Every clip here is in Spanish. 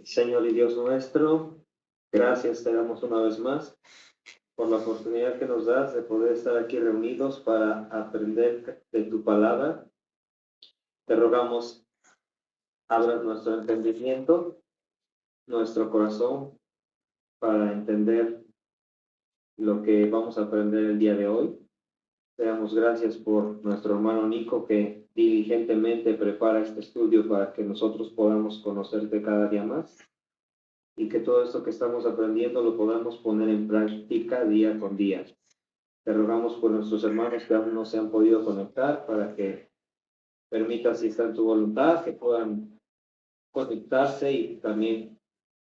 Señor y Dios nuestro, gracias te damos una vez más por la oportunidad que nos das de poder estar aquí reunidos para aprender de tu palabra. Te rogamos, abras nuestro entendimiento, nuestro corazón, para entender lo que vamos a aprender el día de hoy. Te damos gracias por nuestro hermano Nico que diligentemente prepara este estudio para que nosotros podamos conocerte cada día más y que todo esto que estamos aprendiendo lo podamos poner en práctica día con día. Te rogamos por nuestros hermanos que aún no se han podido conectar para que permitas, si está en tu voluntad, que puedan conectarse y también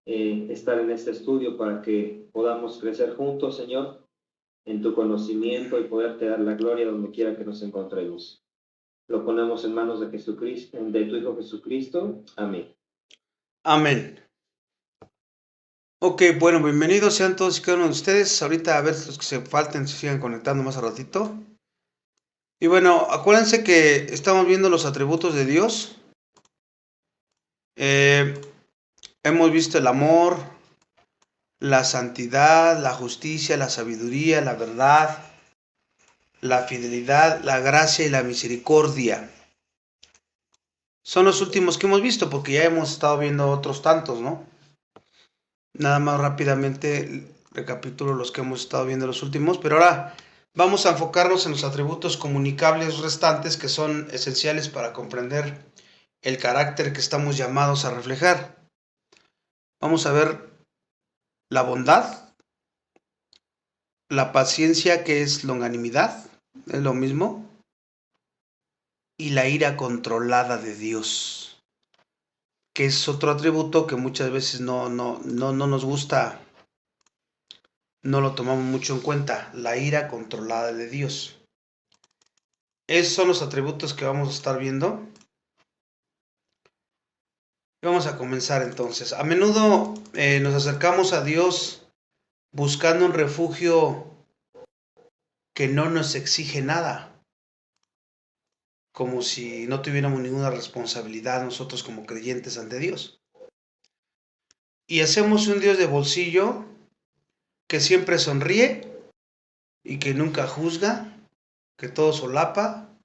estar en este estudio para que podamos crecer juntos, Señor, en tu conocimiento y poderte dar la gloria donde quiera que nos encontremos. Lo ponemos en manos de Jesucristo, de tu Hijo Jesucristo. Amén. Amén. Ok, bueno, bienvenidos sean todos y cada uno de ustedes. Ahorita a ver los que se falten se sigan conectando más a ratito. Y bueno, acuérdense que estamos viendo los atributos de Dios. Hemos visto el amor, la santidad, la justicia, la sabiduría, la verdad, la fidelidad, la gracia y la misericordia. Son los últimos que hemos visto porque ya hemos estado viendo otros tantos, ¿no? Nada más rápidamente recapitulo los que hemos estado viendo los últimos, pero ahora vamos a enfocarnos en los atributos comunicables restantes que son esenciales para comprender el carácter que estamos llamados a reflejar. Vamos a ver la bondad, la paciencia, que es longanimidad, es lo mismo, y la ira controlada de Dios, que es otro atributo que muchas veces no nos gusta, no lo tomamos mucho en cuenta, la ira controlada de Dios. Esos son los atributos que vamos a estar viendo. Vamos a comenzar entonces. A menudo nos acercamos a Dios buscando un refugio que no nos exige nada, como si no tuviéramos ninguna responsabilidad nosotros como creyentes ante Dios. Y hacemos un Dios de bolsillo que siempre sonríe y que nunca juzga, que todo solapa,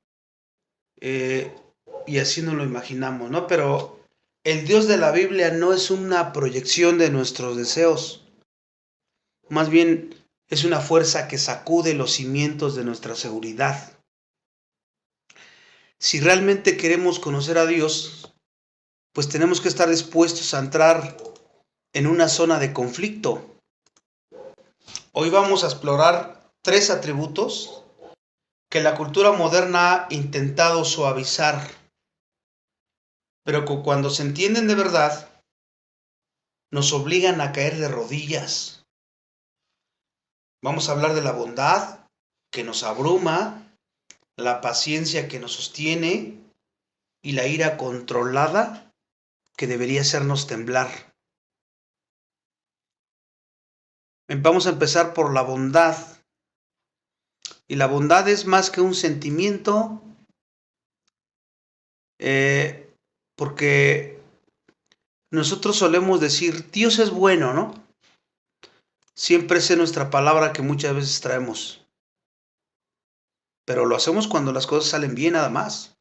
y así nos lo imaginamos, ¿no? Pero el Dios de la Biblia no es una proyección de nuestros deseos, más bien es una fuerza que sacude los cimientos de nuestra seguridad. Si realmente queremos conocer a Dios, pues tenemos que estar dispuestos a entrar en una zona de conflicto. Hoy vamos a explorar 3 atributos que la cultura moderna ha intentado suavizar, pero que cuando se entienden de verdad, nos obligan a caer de rodillas. Vamos a hablar de la bondad que nos abruma, la paciencia que nos sostiene y la ira controlada que debería hacernos temblar. Vamos a empezar por la bondad. Y la bondad es más que un sentimiento, porque nosotros solemos decir, Dios es bueno, ¿no? Siempre es nuestra palabra que muchas veces traemos. Pero lo hacemos cuando las cosas salen bien nada más.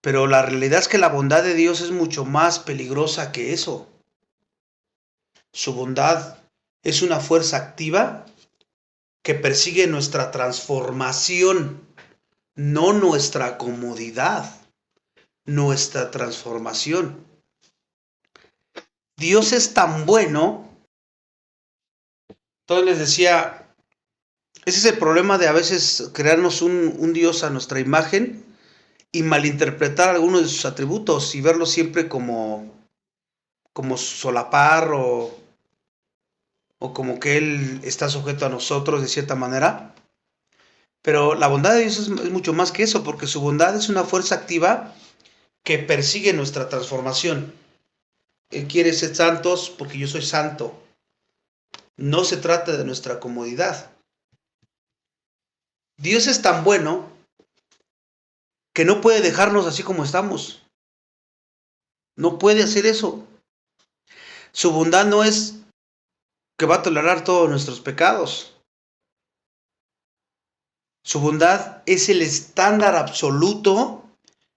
Pero la realidad es que la bondad de Dios es mucho más peligrosa que eso. Su bondad es una fuerza activa que persigue nuestra transformación, no nuestra comodidad, nuestra transformación. Dios es tan bueno. Entonces les decía, ese es el problema de a veces crearnos un Dios a nuestra imagen y malinterpretar algunos de sus atributos y verlo siempre como solapar o como que Él está sujeto a nosotros de cierta manera. Pero la bondad de Dios es mucho más que eso, porque su bondad es una fuerza activa que persigue nuestra transformación. Él quiere ser santos porque yo soy santo. No se trata de nuestra comodidad. Dios es tan bueno que no puede dejarnos así como estamos. No puede hacer eso. Su bondad no es que va a tolerar todos nuestros pecados. Su bondad es el estándar absoluto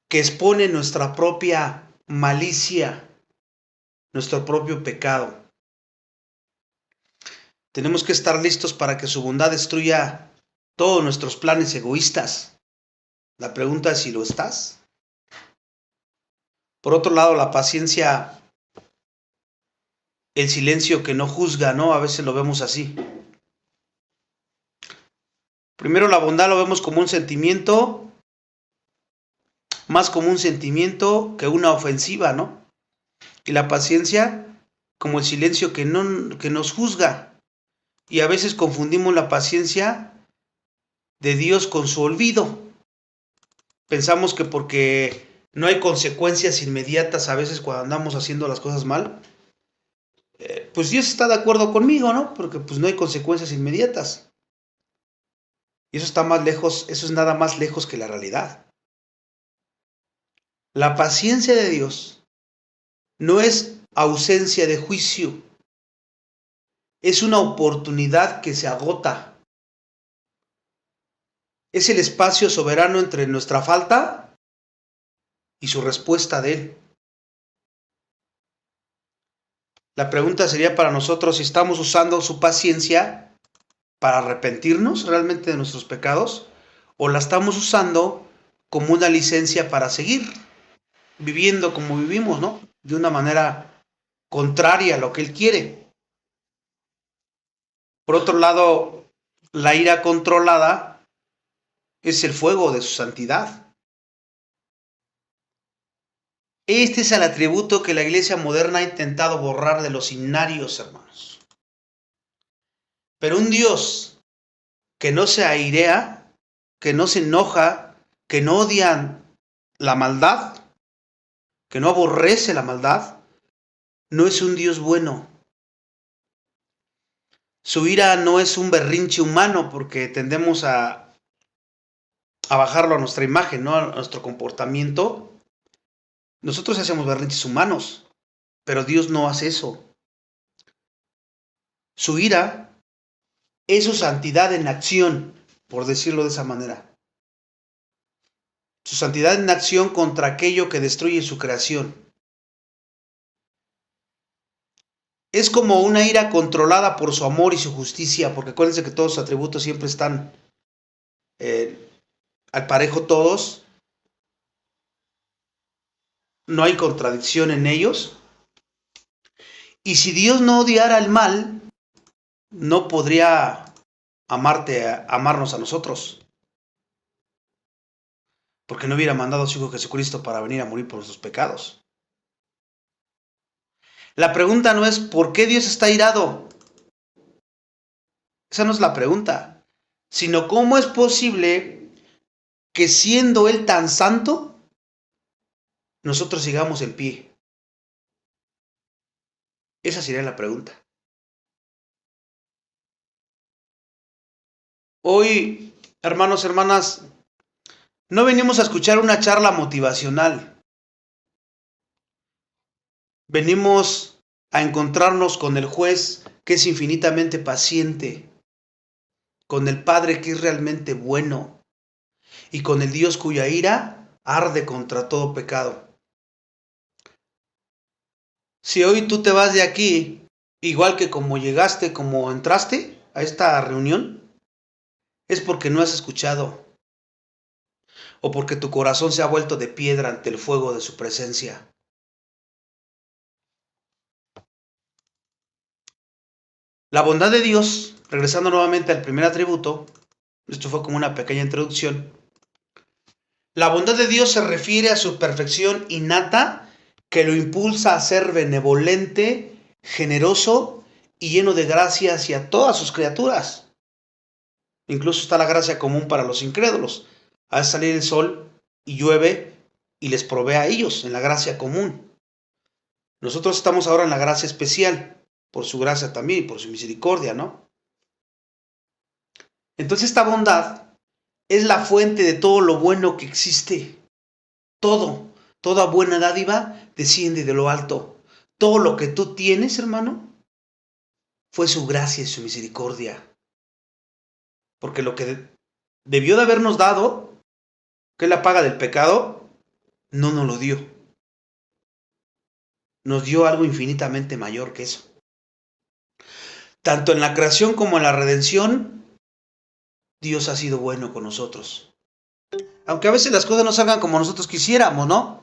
que expone nuestra propia malicia, nuestro propio pecado. Tenemos que estar listos para que su bondad destruya todos nuestros planes egoístas. La pregunta es si lo estás. Por otro lado, la paciencia, el silencio que no juzga, ¿no? A veces lo vemos así. Primero, la bondad lo vemos como un sentimiento, más como un sentimiento que una ofensiva, ¿no? Y la paciencia como el silencio que nos juzga. Y a veces confundimos la paciencia de Dios con su olvido. Pensamos que porque no hay consecuencias inmediatas a veces cuando andamos haciendo las cosas mal, pues Dios está de acuerdo conmigo, ¿no? Porque pues no hay consecuencias inmediatas. Y eso está más lejos, eso es nada más lejos que la realidad. La paciencia de Dios no es ausencia de juicio, es una oportunidad que se agota. Es el espacio soberano entre nuestra falta y su respuesta de Él. La pregunta sería para nosotros si estamos usando su paciencia para arrepentirnos realmente de nuestros pecados o la estamos usando como una licencia para seguir viviendo como vivimos, ¿no? De una manera contraria a lo que Él quiere. Por otro lado, la ira controlada es el fuego de su santidad. Este es el atributo que la iglesia moderna ha intentado borrar de los himnarios, hermanos. Pero un Dios que no se airea, que no se enoja, que no odia la maldad, que no aborrece la maldad, no es un Dios bueno. Su ira no es un berrinche humano porque tendemos a bajarlo a nuestra imagen, ¿no? A nuestro comportamiento. Nosotros hacemos berrinches humanos, pero Dios no hace eso. Su ira es su santidad en acción, por decirlo de esa manera. Su santidad en acción contra aquello que destruye su creación. Es como una ira controlada por su amor y su justicia, porque acuérdense que todos sus atributos siempre están al parejo todos. No hay contradicción en ellos. Y si Dios no odiara el mal, no podría amarnos a nosotros. Porque no hubiera mandado a su Hijo Jesucristo para venir a morir por nuestros pecados. La pregunta no es ¿por qué Dios está airado? Esa no es la pregunta. Sino ¿cómo es posible que siendo Él tan santo, nosotros sigamos en pie? Esa sería la pregunta. Hoy, hermanos, hermanas, no venimos a escuchar una charla motivacional. Venimos a encontrarnos con el juez que es infinitamente paciente, con el Padre que es realmente bueno y con el Dios cuya ira arde contra todo pecado. Si hoy tú te vas de aquí, igual que como llegaste, como entraste a esta reunión, es porque no has escuchado o porque tu corazón se ha vuelto de piedra ante el fuego de su presencia. La bondad de Dios, regresando nuevamente al primer atributo, esto fue como una pequeña introducción. La bondad de Dios se refiere a su perfección innata que lo impulsa a ser benevolente, generoso y lleno de gracia hacia todas sus criaturas. Incluso está la gracia común para los incrédulos. Al salir el sol y llueve y les provee a ellos en la gracia común. Nosotros estamos ahora en la gracia especial, por su gracia también y por su misericordia, ¿no? Entonces esta bondad es la fuente de todo lo bueno que existe. Todo. Toda buena dádiva desciende de lo alto. Todo lo que tú tienes, hermano, fue su gracia y su misericordia. Porque lo que debió de habernos dado, que es la paga del pecado, no nos lo dio. Nos dio algo infinitamente mayor que eso. Tanto en la creación como en la redención, Dios ha sido bueno con nosotros. Aunque a veces las cosas no salgan como nosotros quisiéramos, ¿no?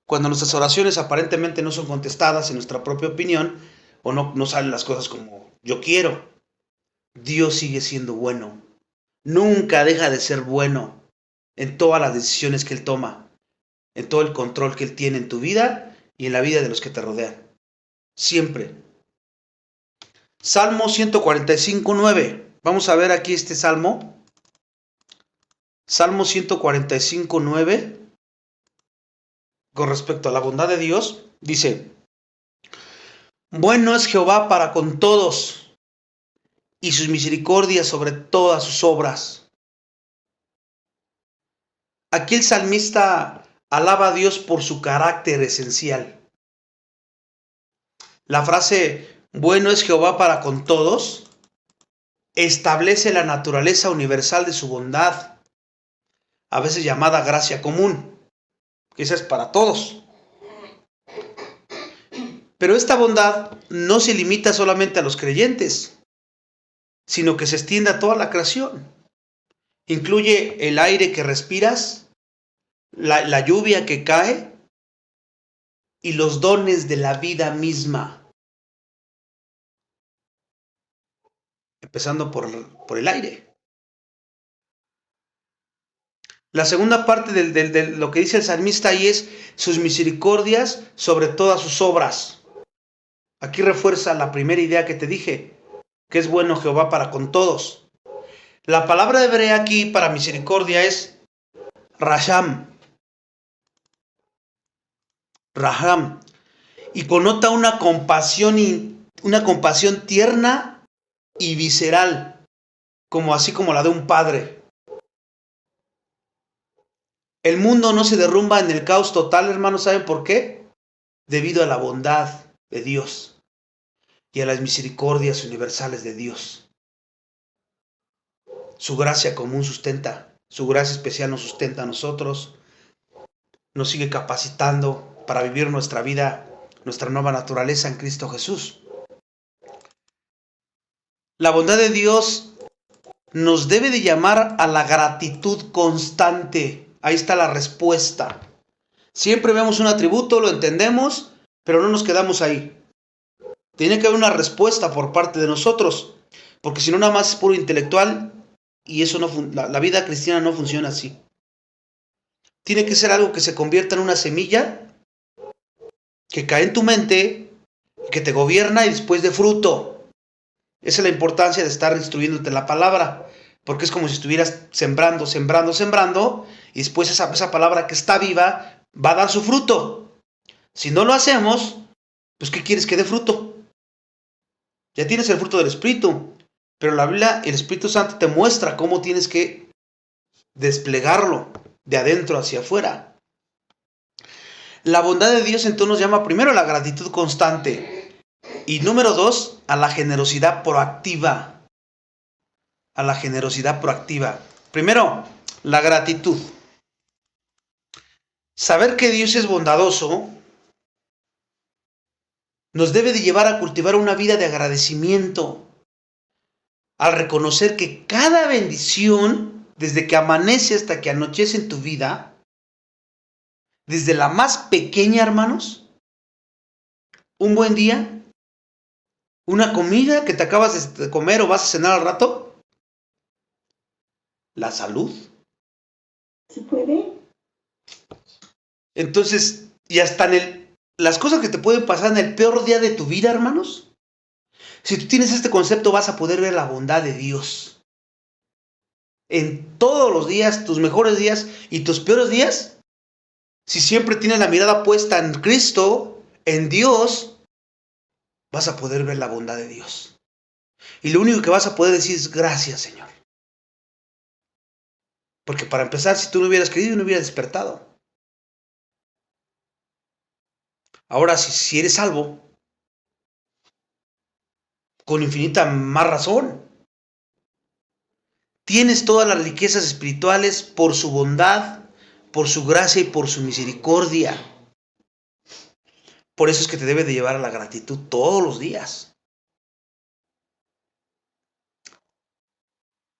Cuando nuestras oraciones aparentemente no son contestadas en nuestra propia opinión, o no salen las cosas como yo quiero. Dios sigue siendo bueno. Nunca deja de ser bueno en todas las decisiones que Él toma, en todo el control que Él tiene en tu vida y en la vida de los que te rodean. Siempre. Salmo 145:9. Vamos a ver aquí este salmo. Salmo 145:9. Con respecto a la bondad de Dios, dice: bueno es Jehová para con todos, y sus misericordias sobre todas sus obras. Aquí el salmista alaba a Dios por su carácter esencial. La frase bueno es Jehová para con todos establece la naturaleza universal de su bondad, a veces llamada gracia común, que esa es para todos. Pero esta bondad no se limita solamente a los creyentes, sino que se extiende a toda la creación. Incluye el aire que respiras, la lluvia que cae y los dones de la vida misma. Empezando por el aire. La segunda parte de lo que dice el salmista ahí es sus misericordias sobre todas sus obras. Aquí refuerza la primera idea que te dije, que es bueno Jehová para con todos. La palabra hebrea aquí para misericordia es Raham. Raham. Y connota una compasión tierna y visceral, así como la de un padre. El mundo no se derrumba en el caos total, hermanos, ¿saben por qué? Debido a la bondad de Dios y a las misericordias universales de Dios. Su gracia común sustenta, su gracia especial nos sustenta a nosotros, nos sigue capacitando para vivir nuestra vida, nuestra nueva naturaleza en Cristo Jesús. La bondad de Dios nos debe de llamar a la gratitud constante. Ahí está la respuesta. Siempre vemos un atributo, lo entendemos, pero no nos quedamos ahí. Tiene que haber una respuesta por parte de nosotros, porque si no nada más es puro intelectual y eso no, la vida cristiana no funciona así. Tiene que ser algo que se convierta en una semilla que cae en tu mente, que te gobierna y después de fruto. Esa es la importancia de estar instruyéndote la palabra, porque es como si estuvieras sembrando, y después esa palabra que está viva va a dar su fruto. Si no lo hacemos, pues ¿qué quieres que dé fruto? Ya tienes el fruto del Espíritu, pero la Biblia, el Espíritu Santo te muestra cómo tienes que desplegarlo de adentro hacia afuera. La bondad de Dios entonces nos llama primero a la gratitud constante. Y número 2, a la generosidad proactiva. A la generosidad proactiva. Primero, la gratitud. Saber que Dios es bondadoso nos debe de llevar a cultivar una vida de agradecimiento. Al reconocer que cada bendición, desde que amanece hasta que anochece en tu vida, desde la más pequeña, hermanos, un buen día, una comida que te acabas de comer o vas a cenar al rato, la salud. ¿Se puede? Entonces, y hasta las cosas que te pueden pasar en el peor día de tu vida, hermanos, si tú tienes este concepto vas a poder ver la bondad de Dios. En todos los días, tus mejores días y tus peores días, si siempre tienes la mirada puesta en Cristo, en Dios, vas a poder ver la bondad de Dios. Y lo único que vas a poder decir es gracias, Señor. Porque para empezar, si tú no hubieras querido, no hubieras despertado. Ahora, si eres salvo, con infinita más razón, tienes todas las riquezas espirituales por su bondad, por su gracia y por su misericordia. Por eso es que te debe de llevar a la gratitud todos los días.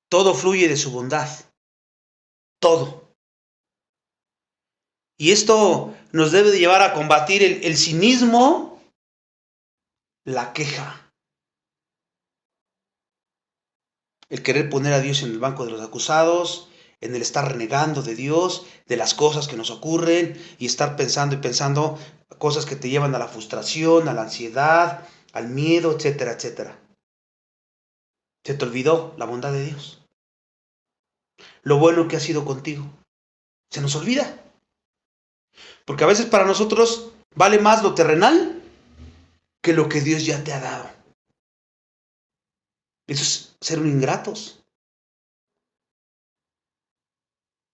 Todo fluye de su bondad. Todo. Y esto nos debe de llevar a combatir el cinismo, la queja, el querer poner a Dios en el banco de los acusados, en el estar renegando de Dios, de las cosas que nos ocurren y estar pensando y pensando cosas que te llevan a la frustración, a la ansiedad, al miedo, etcétera, etcétera. Se te olvidó la bondad de Dios, lo bueno que ha sido contigo. Se nos olvida. Porque a veces para nosotros vale más lo terrenal que lo que Dios ya te ha dado. Eso es ser un ingratos.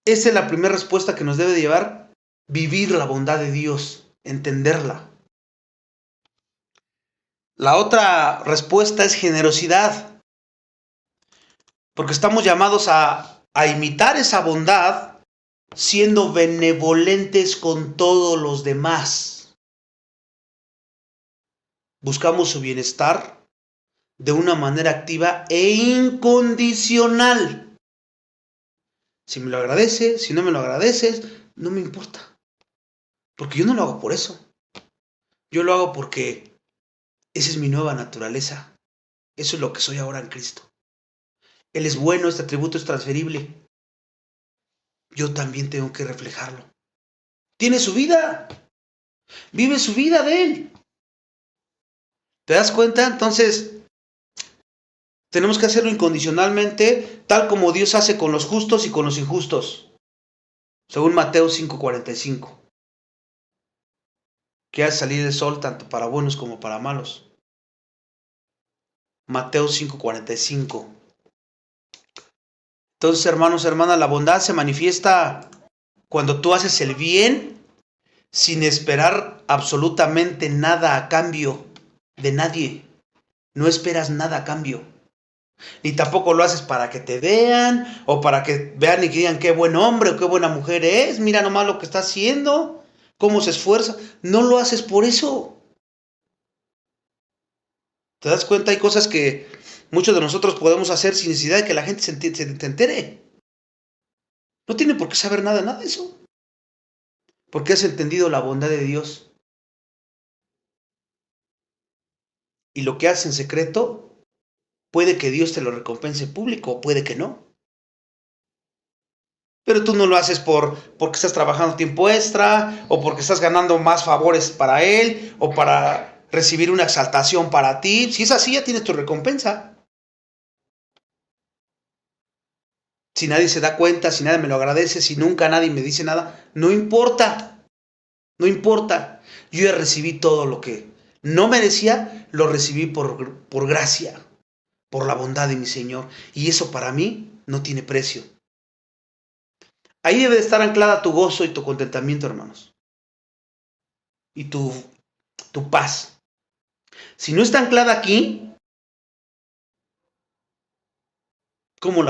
Esa es la primera respuesta que nos debe de llevar, vivir la bondad de Dios, entenderla. La otra respuesta es generosidad, porque estamos llamados a imitar esa bondad siendo benevolentes con todos los demás. Buscamos su bienestar de una manera activa e incondicional. Si me lo agradeces, si no me lo agradeces, no me importa. Porque yo no lo hago por eso. Yo lo hago porque esa es mi nueva naturaleza. Eso es lo que soy ahora en Cristo. Él es bueno, este atributo es transferible. Yo también tengo que reflejarlo. Tiene su vida. Vive su vida de Él. ¿Te das cuenta? Entonces, tenemos que hacerlo incondicionalmente, tal como Dios hace con los justos y con los injustos. Según Mateo 5:45. Que hace salir el sol tanto para buenos como para malos. Mateo 5:45. Entonces, hermanos, hermanas, la bondad se manifiesta cuando tú haces el bien sin esperar absolutamente nada a cambio de nadie. No esperas nada a cambio. Ni tampoco lo haces para que te vean o para que vean y que digan qué buen hombre o qué buena mujer es. Mira nomás lo que está haciendo, cómo se esfuerza. No lo haces por eso. ¿Te das cuenta? Hay cosas que muchos de nosotros podemos hacer sin necesidad de que la gente se entere. No tiene por qué saber nada de eso. Porque has entendido la bondad de Dios. Y lo que haces en secreto, puede que Dios te lo recompense en público, o puede que no. Pero tú no lo haces porque estás trabajando tiempo extra, o porque estás ganando más favores para Él, o para recibir una exaltación para ti. Si es así, ya tienes tu recompensa. Si nadie se da cuenta, si nadie me lo agradece, si nunca nadie me dice nada, no importa. No importa. Yo ya recibí todo lo que no merecía, lo recibí por gracia, por la bondad de mi Señor. Y eso para mí no tiene precio. Ahí debe de estar anclada tu gozo y tu contentamiento, hermanos. Y tu paz. Si no está anclada aquí, ¿cómo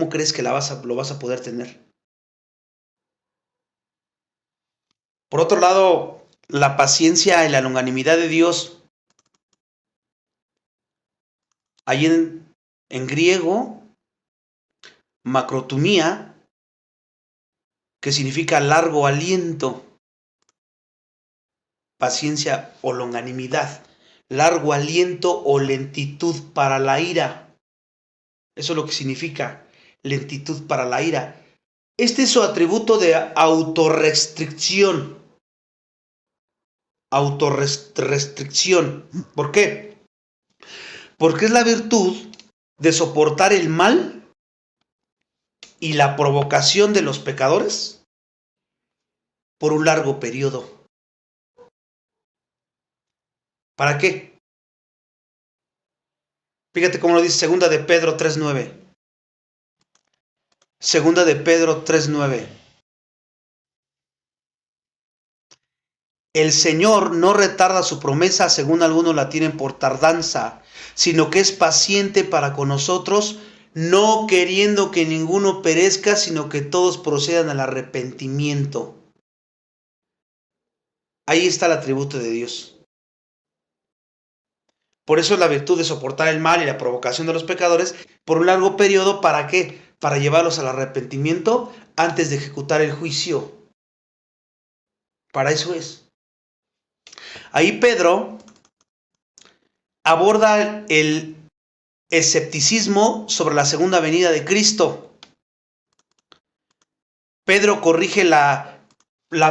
crees que lo vas a poder tener? Por otro lado, la paciencia y la longanimidad de Dios, ahí en griego, macrotumía, que significa largo aliento, paciencia o longanimidad, largo aliento o lentitud para la ira. Eso es lo que significa lentitud para la ira. Este es su atributo de autorrestricción. Autorrestricción. ¿Por qué? Porque es la virtud de soportar el mal y la provocación de los pecadores por un largo periodo. ¿Para qué? Fíjate cómo lo dice Segunda de Pedro 3:9. Segunda de Pedro 3:9. El Señor no retarda su promesa, según algunos la tienen por tardanza, sino que es paciente para con nosotros, no queriendo que ninguno perezca, sino que todos procedan al arrepentimiento. Ahí está el atributo de Dios. Por eso es la virtud de soportar el mal y la provocación de los pecadores por un largo periodo. ¿Para qué? Para llevarlos al arrepentimiento antes de ejecutar el juicio. Para eso es. Ahí Pedro aborda el escepticismo sobre la segunda venida de Cristo. Pedro corrige la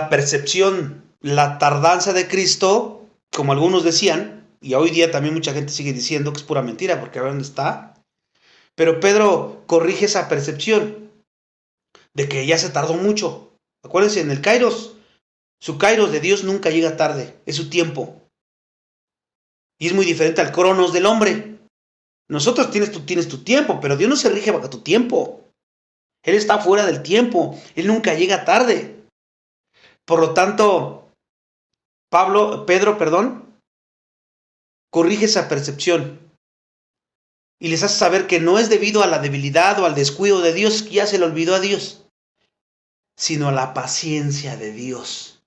percepción, la tardanza de Cristo, como algunos decían, y hoy día también mucha gente sigue diciendo que es pura mentira, porque a ver dónde está. Pero Pedro corrige esa percepción de que ya se tardó mucho. Acuérdense, en el Kairos, su Kairos de Dios nunca llega tarde, es su tiempo. Y es muy diferente al Cronos del hombre. Nosotros tienes tu tiempo, pero Dios no se rige bajo tu tiempo. Él está fuera del tiempo, Él nunca llega tarde. Por lo tanto, Pedro, corrige esa percepción y les hace saber que no es debido a la debilidad o al descuido de Dios, que ya se le olvidó a Dios, sino a la paciencia de Dios.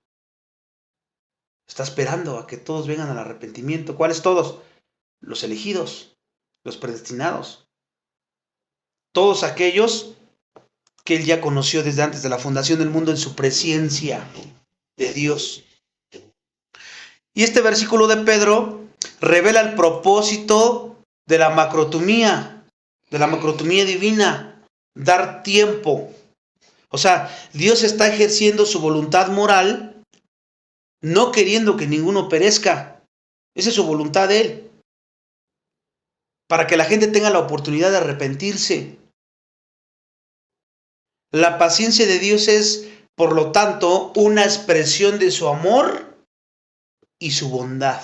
Está esperando a que todos vengan al arrepentimiento. ¿Cuáles todos? Los elegidos, los predestinados. Todos aquellos que Él ya conoció desde antes de la fundación del mundo en su presencia de Dios. Y este versículo de Pedro revela el propósito de la macrotomía divina, dar tiempo. O sea, Dios está ejerciendo su voluntad moral, no queriendo que ninguno perezca. Esa es su voluntad de Él, para que la gente tenga la oportunidad de arrepentirse. La paciencia de Dios es, por lo tanto, una expresión de su amor y su bondad.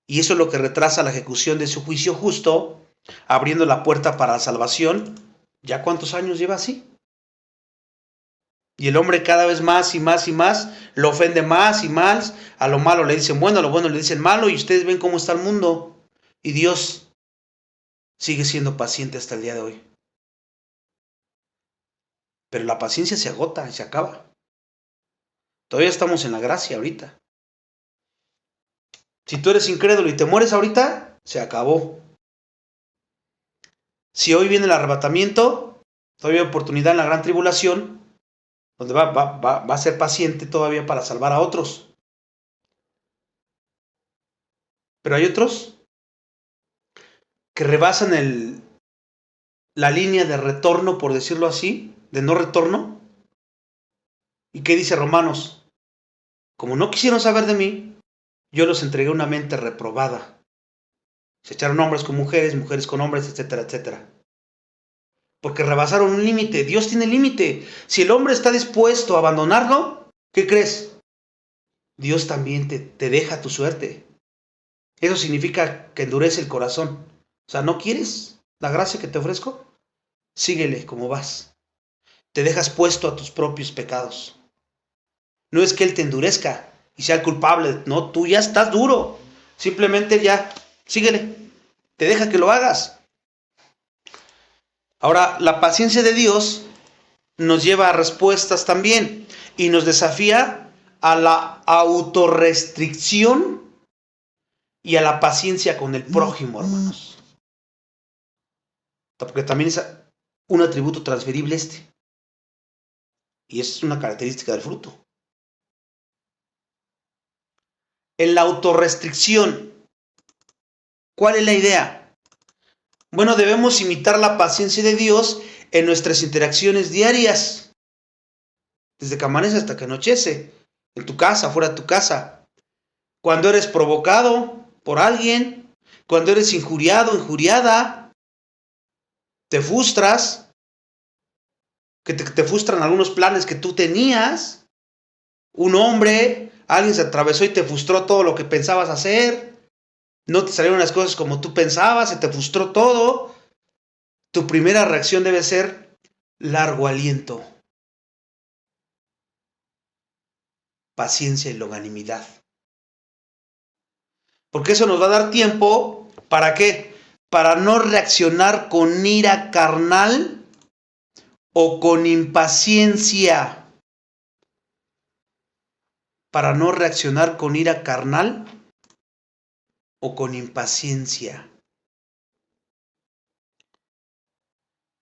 Y eso es lo que retrasa la ejecución de su juicio justo, abriendo la puerta para la salvación. ¿Ya cuántos años lleva así? Y el hombre cada vez más y más y más lo ofende más y más. A lo malo le dicen bueno, a lo bueno le dicen malo, y ustedes ven cómo está el mundo. Y Dios sigue siendo paciente hasta el día de hoy. Pero la paciencia se agota y se acaba. Todavía estamos en la gracia ahorita. Si tú eres incrédulo y te mueres ahorita, se acabó. Si hoy viene el arrebatamiento, todavía hay oportunidad en la gran tribulación, donde va a ser paciente todavía para salvar a otros. Pero hay otros que rebasan la línea de retorno, por decirlo así, de no retorno. ¿Y qué dice Romanos? Como no quisieron saber de mí, yo los entregué una mente reprobada. Se echaron hombres con mujeres, mujeres con hombres, etcétera, etcétera. Porque rebasaron un límite. Dios tiene límite. Si el hombre está dispuesto a abandonarlo, ¿qué crees? Dios también te deja tu suerte. Eso significa que endurece el corazón. O sea, ¿no quieres la gracia que te ofrezco? Síguele como vas. Te dejas puesto a tus propios pecados. No es que Él te endurezca y sea el culpable. No, tú ya estás duro. Simplemente ya, síguele. Te deja que lo hagas. Ahora, la paciencia de Dios nos lleva a respuestas también y nos desafía a la autorrestricción y a la paciencia con el prójimo, hermanos. Porque también es un atributo transferible y es una característica del fruto. En la autorrestricción, ¿cuál es la idea? Bueno, debemos imitar la paciencia de Dios en nuestras interacciones diarias, desde que amanece hasta que anochece, en tu casa, fuera de tu casa. Cuando eres provocado por alguien, cuando eres injuriado, injuriada, te frustras, que te frustran algunos planes que tú tenías. Un hombre, alguien se atravesó y te frustró todo lo que pensabas hacer. No te salieron las cosas como tú pensabas, se te frustró todo. Tu primera reacción debe ser largo aliento. paciencia y longanimidad. Porque eso nos va a dar tiempo, ¿para qué? Para no reaccionar con ira carnal o con impaciencia. Para no reaccionar con ira carnal o con impaciencia.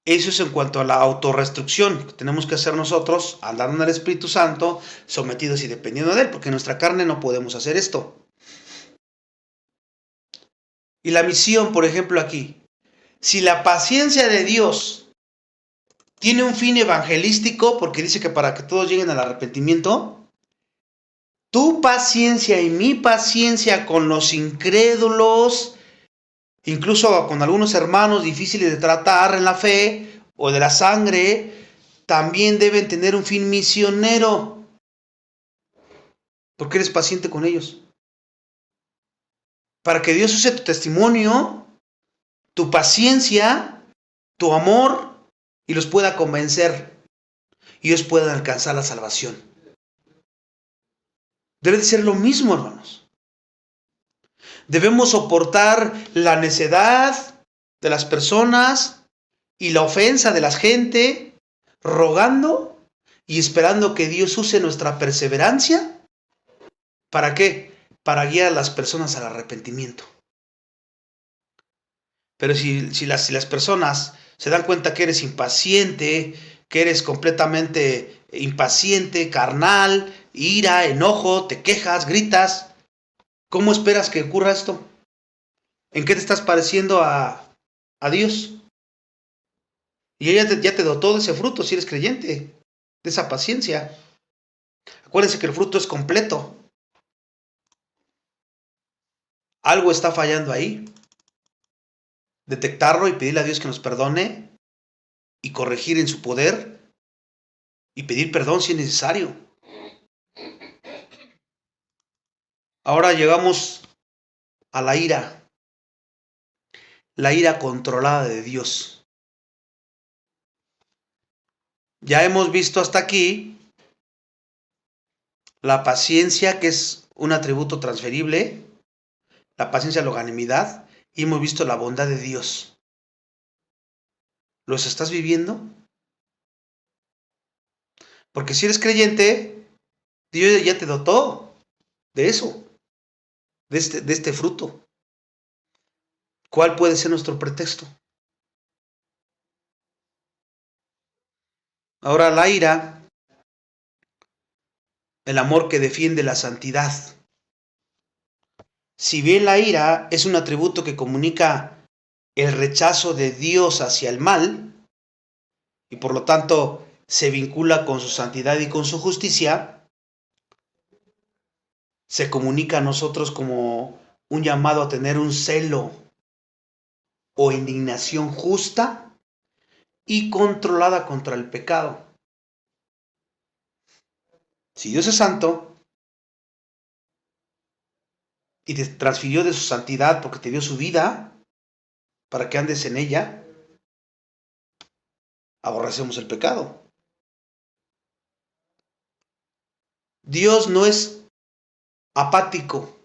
Eso es en cuanto a la autorrestricción que tenemos que hacer nosotros, andando en el Espíritu Santo, sometidos y dependiendo de Él, porque en nuestra carne no podemos hacer esto. Y la misión, por ejemplo, aquí, si la paciencia de Dios tiene un fin evangelístico, porque dice que para que todos lleguen al arrepentimiento, tu paciencia y mi paciencia con los incrédulos, incluso con algunos hermanos difíciles de tratar en la fe o de la sangre, también deben tener un fin misionero. Porque eres paciente con ellos. Para que Dios use tu testimonio, tu paciencia, tu amor y los pueda convencer. Y ellos puedan alcanzar la salvación. Debe de ser lo mismo, hermanos. Debemos soportar la necedad de las personas y la ofensa de la gente, rogando y esperando que Dios use nuestra perseverancia. ¿Para qué? Para guiar a las personas al arrepentimiento. Pero si las personas se dan cuenta que eres impaciente, que eres completamente impaciente, carnal, ira, enojo, te quejas, gritas, ¿cómo esperas que ocurra esto? ¿En qué te estás pareciendo a Dios? Y ella ya te dotó de ese fruto si eres creyente, de esa paciencia. Acuérdense que el fruto es completo. Algo está fallando ahí. Detectarlo y pedirle a Dios que nos perdone y corregir en su poder y pedir perdón si es necesario. Ahora llegamos a la ira controlada de Dios. Ya hemos visto hasta aquí la paciencia, que es un atributo transferible, la paciencia, la longanimidad, y hemos visto la bondad de Dios. ¿Los estás viviendo? Porque si eres creyente, Dios ya te dotó de eso, de este fruto. ¿Cuál puede ser nuestro pretexto? Ahora la ira, el amor que defiende la santidad. Si bien la ira es un atributo que comunica el rechazo de Dios hacia el mal, y por lo tanto se vincula con su santidad y con su justicia, se comunica a nosotros como un llamado a tener un celo o indignación justa y controlada contra el pecado. Si Dios es santo y te transfirió de su santidad porque te dio su vida para que andes en ella, aborrecemos el pecado. Dios no es apático.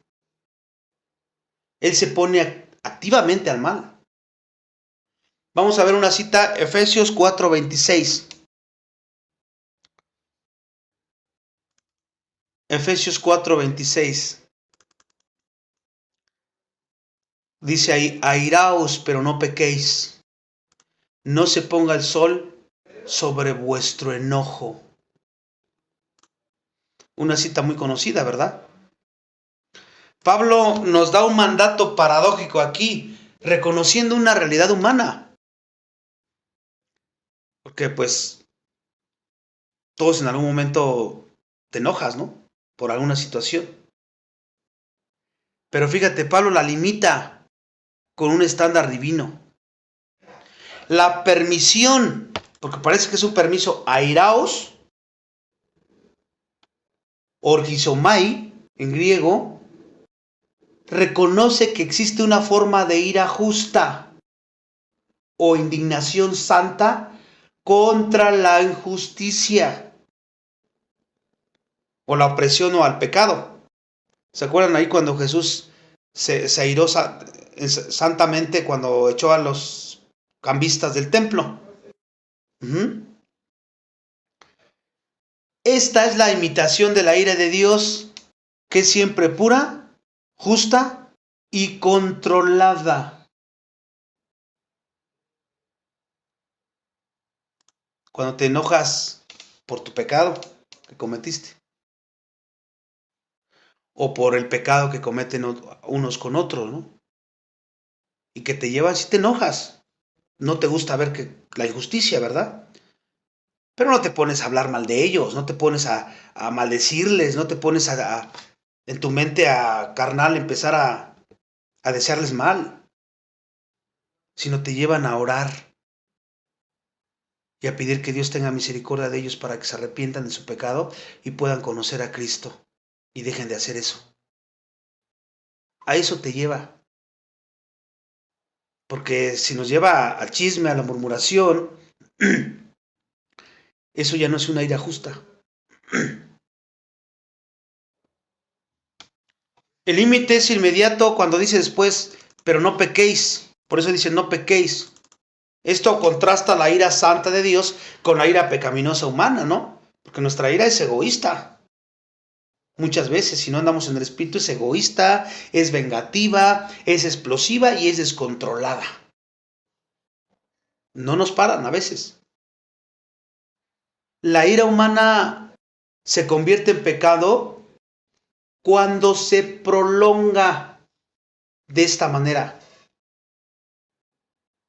Él se pone activamente al mal. Vamos a ver una cita, Efesios 4:26. Efesios 4:26. Dice ahí, airaos, pero no pequéis. No se ponga el sol sobre vuestro enojo. Una cita muy conocida, ¿verdad? Pablo nos da un mandato paradójico aquí, reconociendo una realidad humana. Porque pues todos en algún momento te enojas, ¿no? Por alguna situación. Pero fíjate, Pablo la limita con un estándar divino. La permisión, porque parece que es un permiso, airaos, orgizomai en griego, reconoce que existe una forma de ira justa o indignación santa contra la injusticia. o la opresión o al pecado. ¿Se acuerdan ahí cuando Jesús se airó santamente cuando echó a los cambistas del templo? Esta es la imitación de la ira de Dios, que es siempre pura, justa y controlada. Cuando te enojas por tu pecado que cometiste, o por el pecado que cometen unos con otros, ¿no? Y que te llevan, si te enojas, no te gusta ver que la injusticia, ¿verdad? Pero no te pones a hablar mal de ellos, no te pones a maldecirles, no te pones en tu mente a carnal empezar a desearles mal, sino te llevan a orar y a pedir que Dios tenga misericordia de ellos para que se arrepientan de su pecado y puedan conocer a Cristo y dejen de hacer eso. A eso te lleva. Porque si nos lleva al chisme, a la murmuración, eso ya no es una ira justa. El límite es inmediato cuando dice después, pero no pequéis. Por eso dice, no pequéis. Esto contrasta la ira santa de Dios con la ira pecaminosa humana, ¿no? Porque nuestra ira es egoísta. Muchas veces, si no andamos en el espíritu, es egoísta, es vengativa, es explosiva y es descontrolada. No nos paran a veces. La ira humana se convierte en pecado cuando se prolonga de esta manera.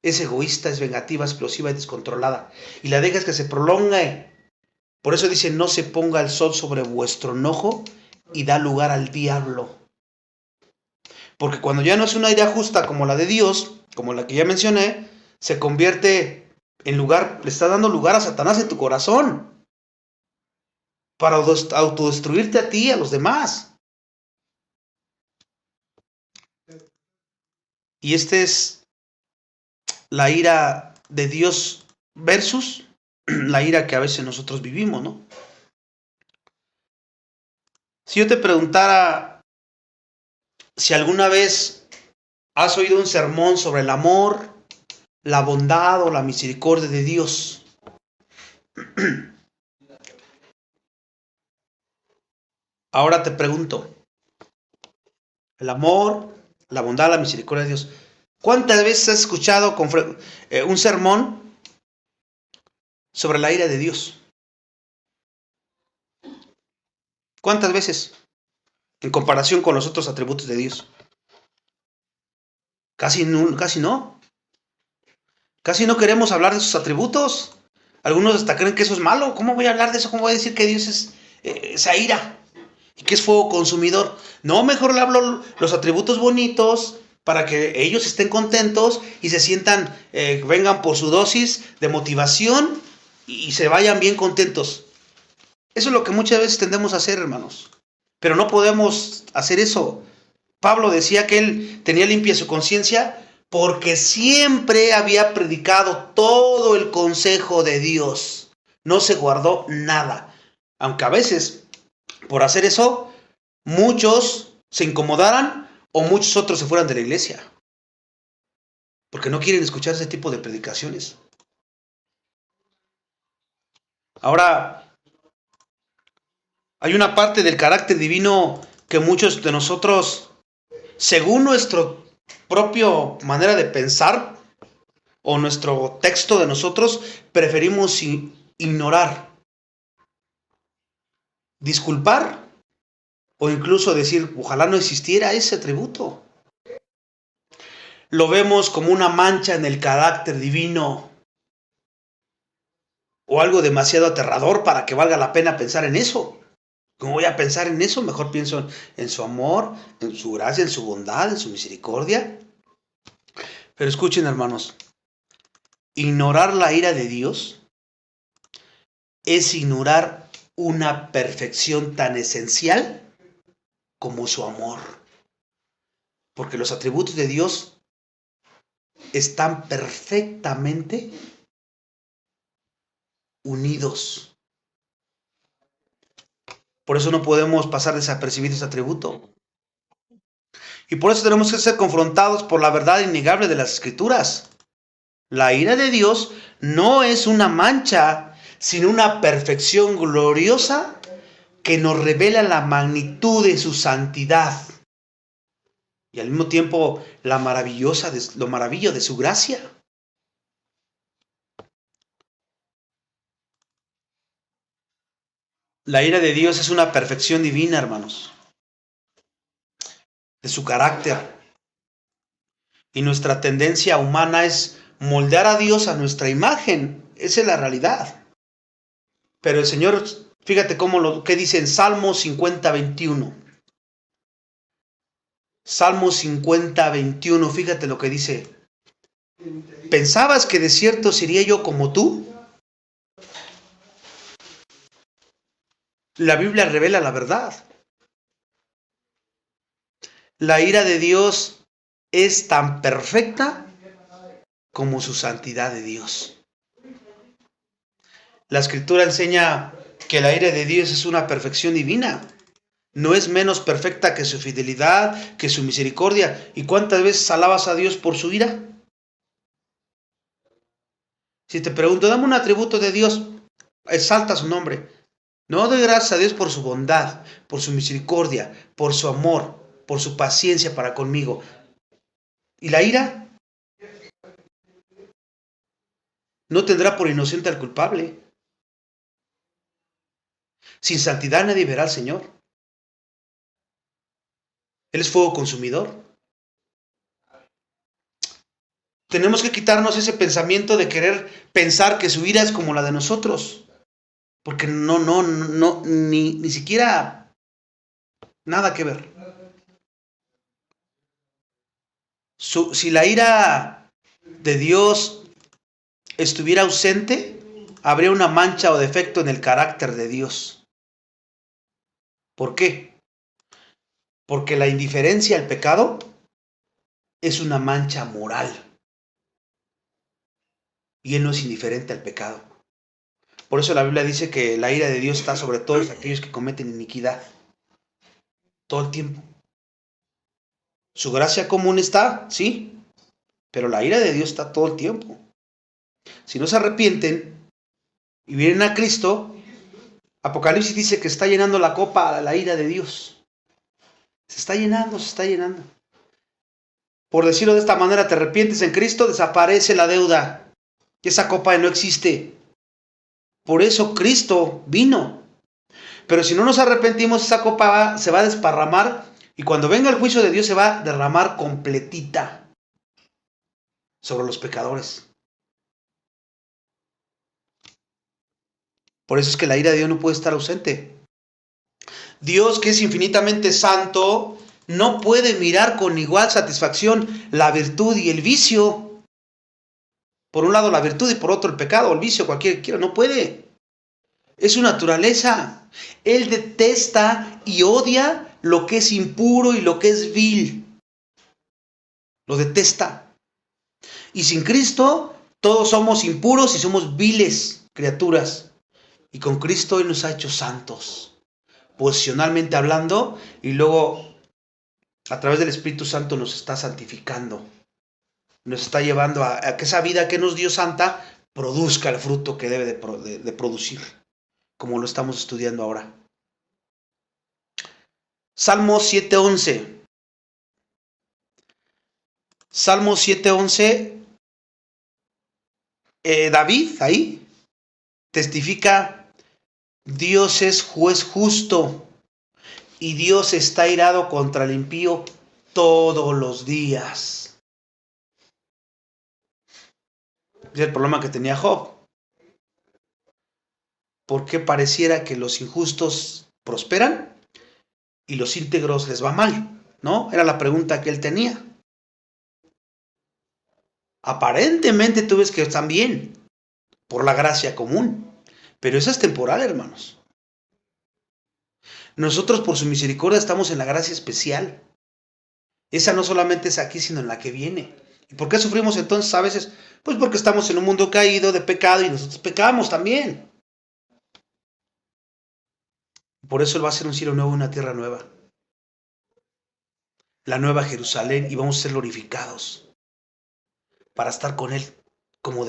Es egoísta, es vengativa, explosiva y descontrolada. Y la dejas que se prolongue. Por eso dice, no se ponga el sol sobre vuestro enojo y da lugar al diablo. Porque cuando ya no es una ira justa como la de Dios, como la que ya mencioné, se convierte en lugar, le está dando lugar a Satanás en tu corazón. Para autodestruirte a ti y a los demás. Y esta es la ira de Dios versus la ira que a veces nosotros vivimos, ¿no? Si yo te preguntara si alguna vez has oído un sermón sobre el amor, la bondad o la misericordia de Dios, ahora te pregunto, el amor, la bondad, la misericordia de Dios, ¿cuántas veces has escuchado un sermón sobre la ira de Dios? ¿Cuántas veces? En comparación con los otros atributos de Dios. Casi no. Casi no queremos hablar de sus atributos. Algunos hasta creen que eso es malo. ¿Cómo voy a hablar de eso? ¿Cómo voy a decir que Dios es esa ira? Y que es fuego consumidor. No, mejor le hablo los atributos bonitos para que ellos estén contentos y se sientan, vengan por su dosis de motivación y se vayan bien contentos. Eso es lo que muchas veces tendemos a hacer, hermanos. Pero no podemos hacer eso. Pablo decía que él tenía limpia su conciencia porque siempre había predicado todo el consejo de Dios. No se guardó nada. Aunque a veces, por hacer eso, muchos se incomodaran o muchos otros se fueran de la iglesia. Porque no quieren escuchar ese tipo de predicaciones. Ahora, hay una parte del carácter divino que muchos de nosotros, según nuestra propia manera de pensar o nuestro texto de nosotros, preferimos ignorar, disculpar o incluso decir, ojalá no existiera ese atributo. Lo vemos como una mancha en el carácter divino o algo demasiado aterrador para que valga la pena pensar en eso. ¿Cómo voy a pensar en eso? Mejor pienso en su amor, en su gracia, en su bondad, en su misericordia. Pero escuchen, hermanos, ignorar la ira de Dios es ignorar una perfección tan esencial como su amor. Porque los atributos de Dios están perfectamente unidos. Por eso no podemos pasar desapercibido ese atributo. Y por eso tenemos que ser confrontados por la verdad innegable de las Escrituras. La ira de Dios no es una mancha, sino una perfección gloriosa que nos revela la magnitud de su santidad y al mismo tiempo lo maravilloso de su gracia. La ira de Dios es una perfección divina, hermanos, de su carácter. Y nuestra tendencia humana es moldear a Dios a nuestra imagen. Esa es la realidad. Pero el Señor, fíjate qué dice en Salmo 50, 21. Salmo 50, 21, fíjate lo que dice. ¿Pensabas que de cierto sería yo como tú? La Biblia revela la verdad. La ira de Dios es tan perfecta como su santidad de Dios. La Escritura enseña que la ira de Dios es una perfección divina. No es menos perfecta que su fidelidad, que su misericordia. ¿Y cuántas veces alabas a Dios por su ira? Si te pregunto, dame un atributo de Dios, exalta su nombre. No doy gracias a Dios por su bondad, por su misericordia, por su amor, por su paciencia para conmigo. ¿Y la ira? No tendrá por inocente al culpable. Sin santidad nadie verá al Señor. Él es fuego consumidor. Tenemos que quitarnos ese pensamiento de querer pensar que su ira es como la de nosotros. Porque no, ni siquiera nada que ver. Si la ira de Dios estuviera ausente, habría una mancha o defecto en el carácter de Dios. ¿Por qué? Porque la indiferencia al pecado es una mancha moral. Y Él no es indiferente al pecado. Por eso la Biblia dice que la ira de Dios está sobre todos aquellos que cometen iniquidad. Todo el tiempo. Su gracia común está, sí, pero la ira de Dios está todo el tiempo. Si no se arrepienten y vienen a Cristo, Apocalipsis dice que está llenando la copa la ira de Dios. Se está llenando. Por decirlo de esta manera, te arrepientes en Cristo, desaparece la deuda. Y esa copa no existe. Por eso Cristo vino. Pero si no nos arrepentimos, esa copa se va a desparramar y cuando venga el juicio de Dios se va a derramar completita sobre los pecadores. Por eso es que la ira de Dios no puede estar ausente. Dios, que es infinitamente santo, no puede mirar con igual satisfacción la virtud y el vicio. Por un lado la virtud y por otro el pecado o el vicio, cualquiera que quiera, no puede. Es su naturaleza. Él detesta y odia lo que es impuro y lo que es vil. Lo detesta. Y sin Cristo todos somos impuros y somos viles criaturas. Y con Cristo Él nos ha hecho santos, posicionalmente hablando, y luego a través del Espíritu Santo nos está santificando. Nos está llevando a que esa vida que nos dio santa produzca el fruto que debe de producir, como lo estamos estudiando ahora. Salmo 7:11. Salmo 7:11. David ahí testifica: Dios es juez justo y Dios está irado contra el impío todos los días. Es el problema que tenía Job. ¿Por qué pareciera que los injustos prosperan y los íntegros les va mal? ¿No? Era la pregunta que él tenía. Aparentemente tú ves que están bien por la gracia común, pero eso es temporal, hermanos. Nosotros por su misericordia estamos en la gracia especial. Esa no solamente es aquí, sino en la que viene. ¿Y por qué sufrimos entonces a veces? Pues porque estamos en un mundo caído de pecado y nosotros pecamos también. Por eso Él va a hacer un cielo nuevo y una tierra nueva. La nueva Jerusalén, y vamos a ser glorificados para estar con Él como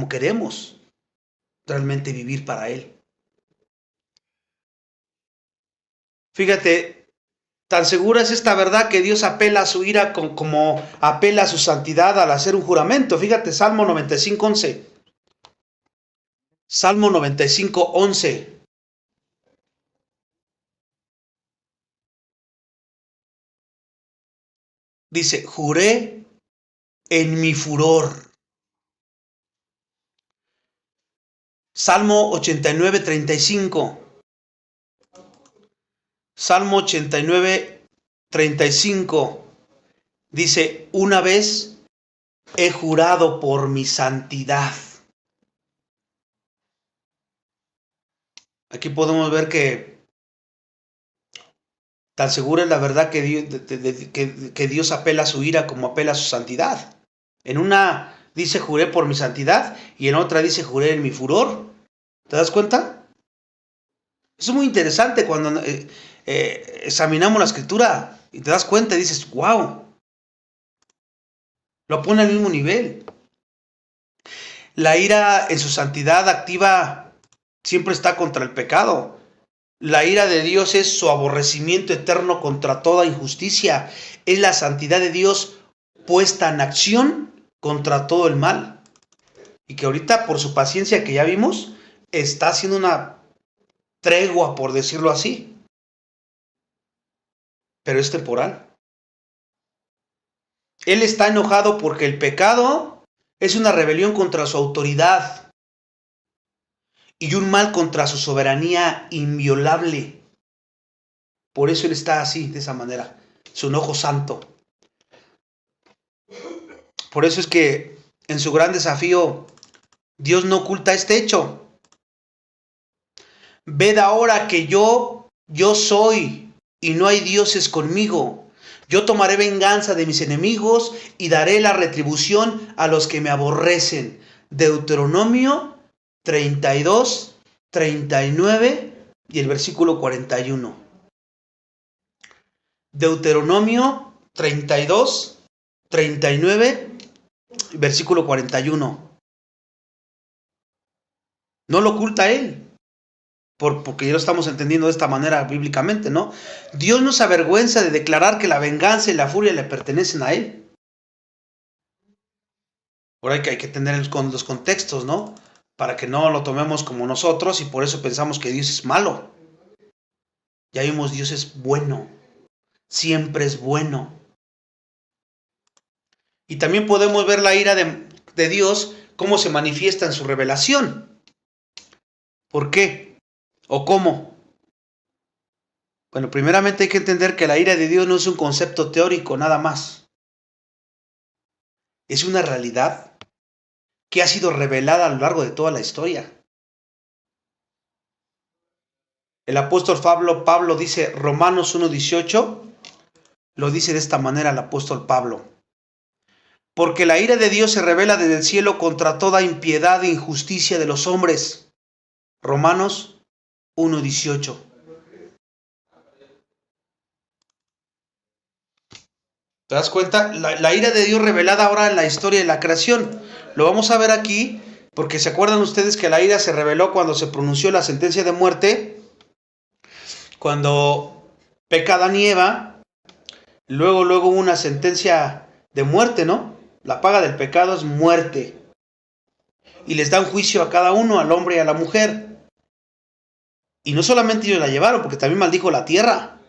queremos realmente vivir para Él. Fíjate, tan segura es esta verdad que Dios apela a su ira como apela a su santidad al hacer un juramento. Fíjate, Salmo 95:11. Salmo 95:11. Dice, juré en mi furor. Salmo 89:35. Salmo 89:35. Dice, una vez he jurado por mi santidad. Aquí podemos ver que tan segura es la verdad que Dios apela a su ira como apela a su santidad. En una dice juré por mi santidad y en otra dice juré en mi furor. ¿Te das cuenta? Eso es muy interesante cuando examinamos la escritura y te das cuenta y dices, wow, lo pone al mismo nivel. La ira en su santidad activa siempre está contra el pecado. La ira de Dios es su aborrecimiento eterno contra toda injusticia. Es la santidad de Dios puesta en acción contra todo el mal. Y que ahorita, por su paciencia que ya vimos, está haciendo una tregua, por decirlo así. Pero es temporal. Él está enojado porque el pecado es una rebelión contra su autoridad y un mal contra su soberanía inviolable. Por eso Él está así, de esa manera, su enojo santo. Por eso es que en su gran desafío, Dios no oculta este hecho. Ved ahora que yo soy y no hay dioses conmigo. Yo tomaré venganza de mis enemigos y daré la retribución a los que me aborrecen. Deuteronomio 32, 39 y el versículo 41. Deuteronomio 32, 39 y versículo 41. No lo oculta Él. Porque ya lo estamos entendiendo de esta manera bíblicamente, ¿no? Dios no se avergüenza de declarar que la venganza y la furia le pertenecen a Él. Por ahí que hay que tener los contextos, ¿no? Para que no lo tomemos como nosotros y por eso pensamos que Dios es malo. Ya vimos, Dios es bueno. Siempre es bueno. Y también podemos ver la ira de Dios, cómo se manifiesta en su revelación. ¿Por qué? ¿O cómo? Bueno, primeramente hay que entender que la ira de Dios no es un concepto teórico, nada más. Es una realidad que ha sido revelada a lo largo de toda la historia. El apóstol Pablo dice, Romanos 1:18, lo dice de esta manera el apóstol Pablo. Porque la ira de Dios se revela desde el cielo contra toda impiedad e injusticia de los hombres. Romanos 1:18. ¿Te das cuenta? La ira de Dios revelada ahora en la historia de la creación. Lo vamos a ver aquí, porque se acuerdan ustedes que la ira se reveló cuando se pronunció la sentencia de muerte, cuando peca Adán y Eva, luego hubo una sentencia de muerte, ¿no? La paga del pecado es muerte. Y les da un juicio a cada uno, al hombre y a la mujer. Y no solamente ellos la llevaron, porque también maldijo la tierra.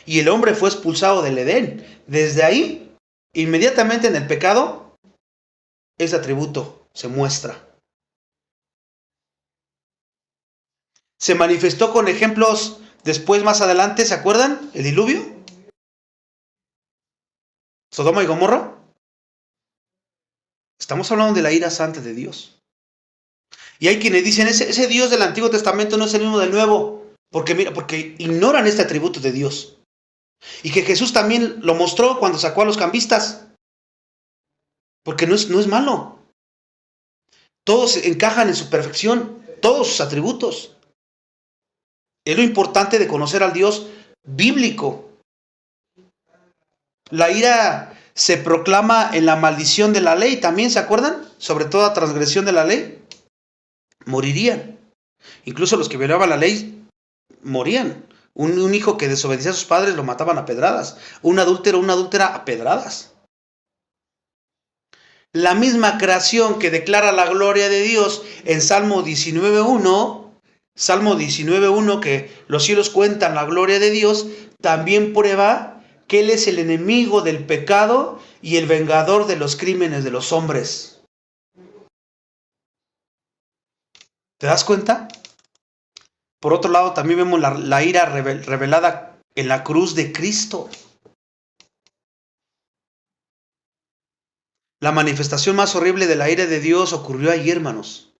Y el hombre fue expulsado del Edén. Desde ahí, inmediatamente en el pecado, ese atributo se muestra. Se manifestó con ejemplos después, más adelante, ¿se acuerdan? El diluvio. Sodoma y Gomorra. Estamos hablando de la ira santa de Dios. Y hay quienes dicen, ese Dios del Antiguo Testamento no es el mismo del Nuevo. Porque ignoran este atributo de Dios. Y que Jesús también lo mostró cuando sacó a los cambistas. Porque no es malo. Todos encajan en su perfección, todos sus atributos. Es lo importante de conocer al Dios bíblico. La ira se proclama en la maldición de la ley. ¿También se acuerdan? Sobre toda transgresión de la ley, morirían. Incluso los que violaban la ley morían. Un hijo que desobedecía a sus padres lo mataban a pedradas. Un adúltero, una adúltera a pedradas. La misma creación que declara la gloria de Dios en Salmo 19.1, que los cielos cuentan la gloria de Dios, también prueba que Él es el enemigo del pecado y el vengador de los crímenes de los hombres. ¿Te das cuenta? Por otro lado, también vemos la ira revelada en la cruz de Cristo. La manifestación más horrible de la ira de Dios ocurrió allí, hermanos.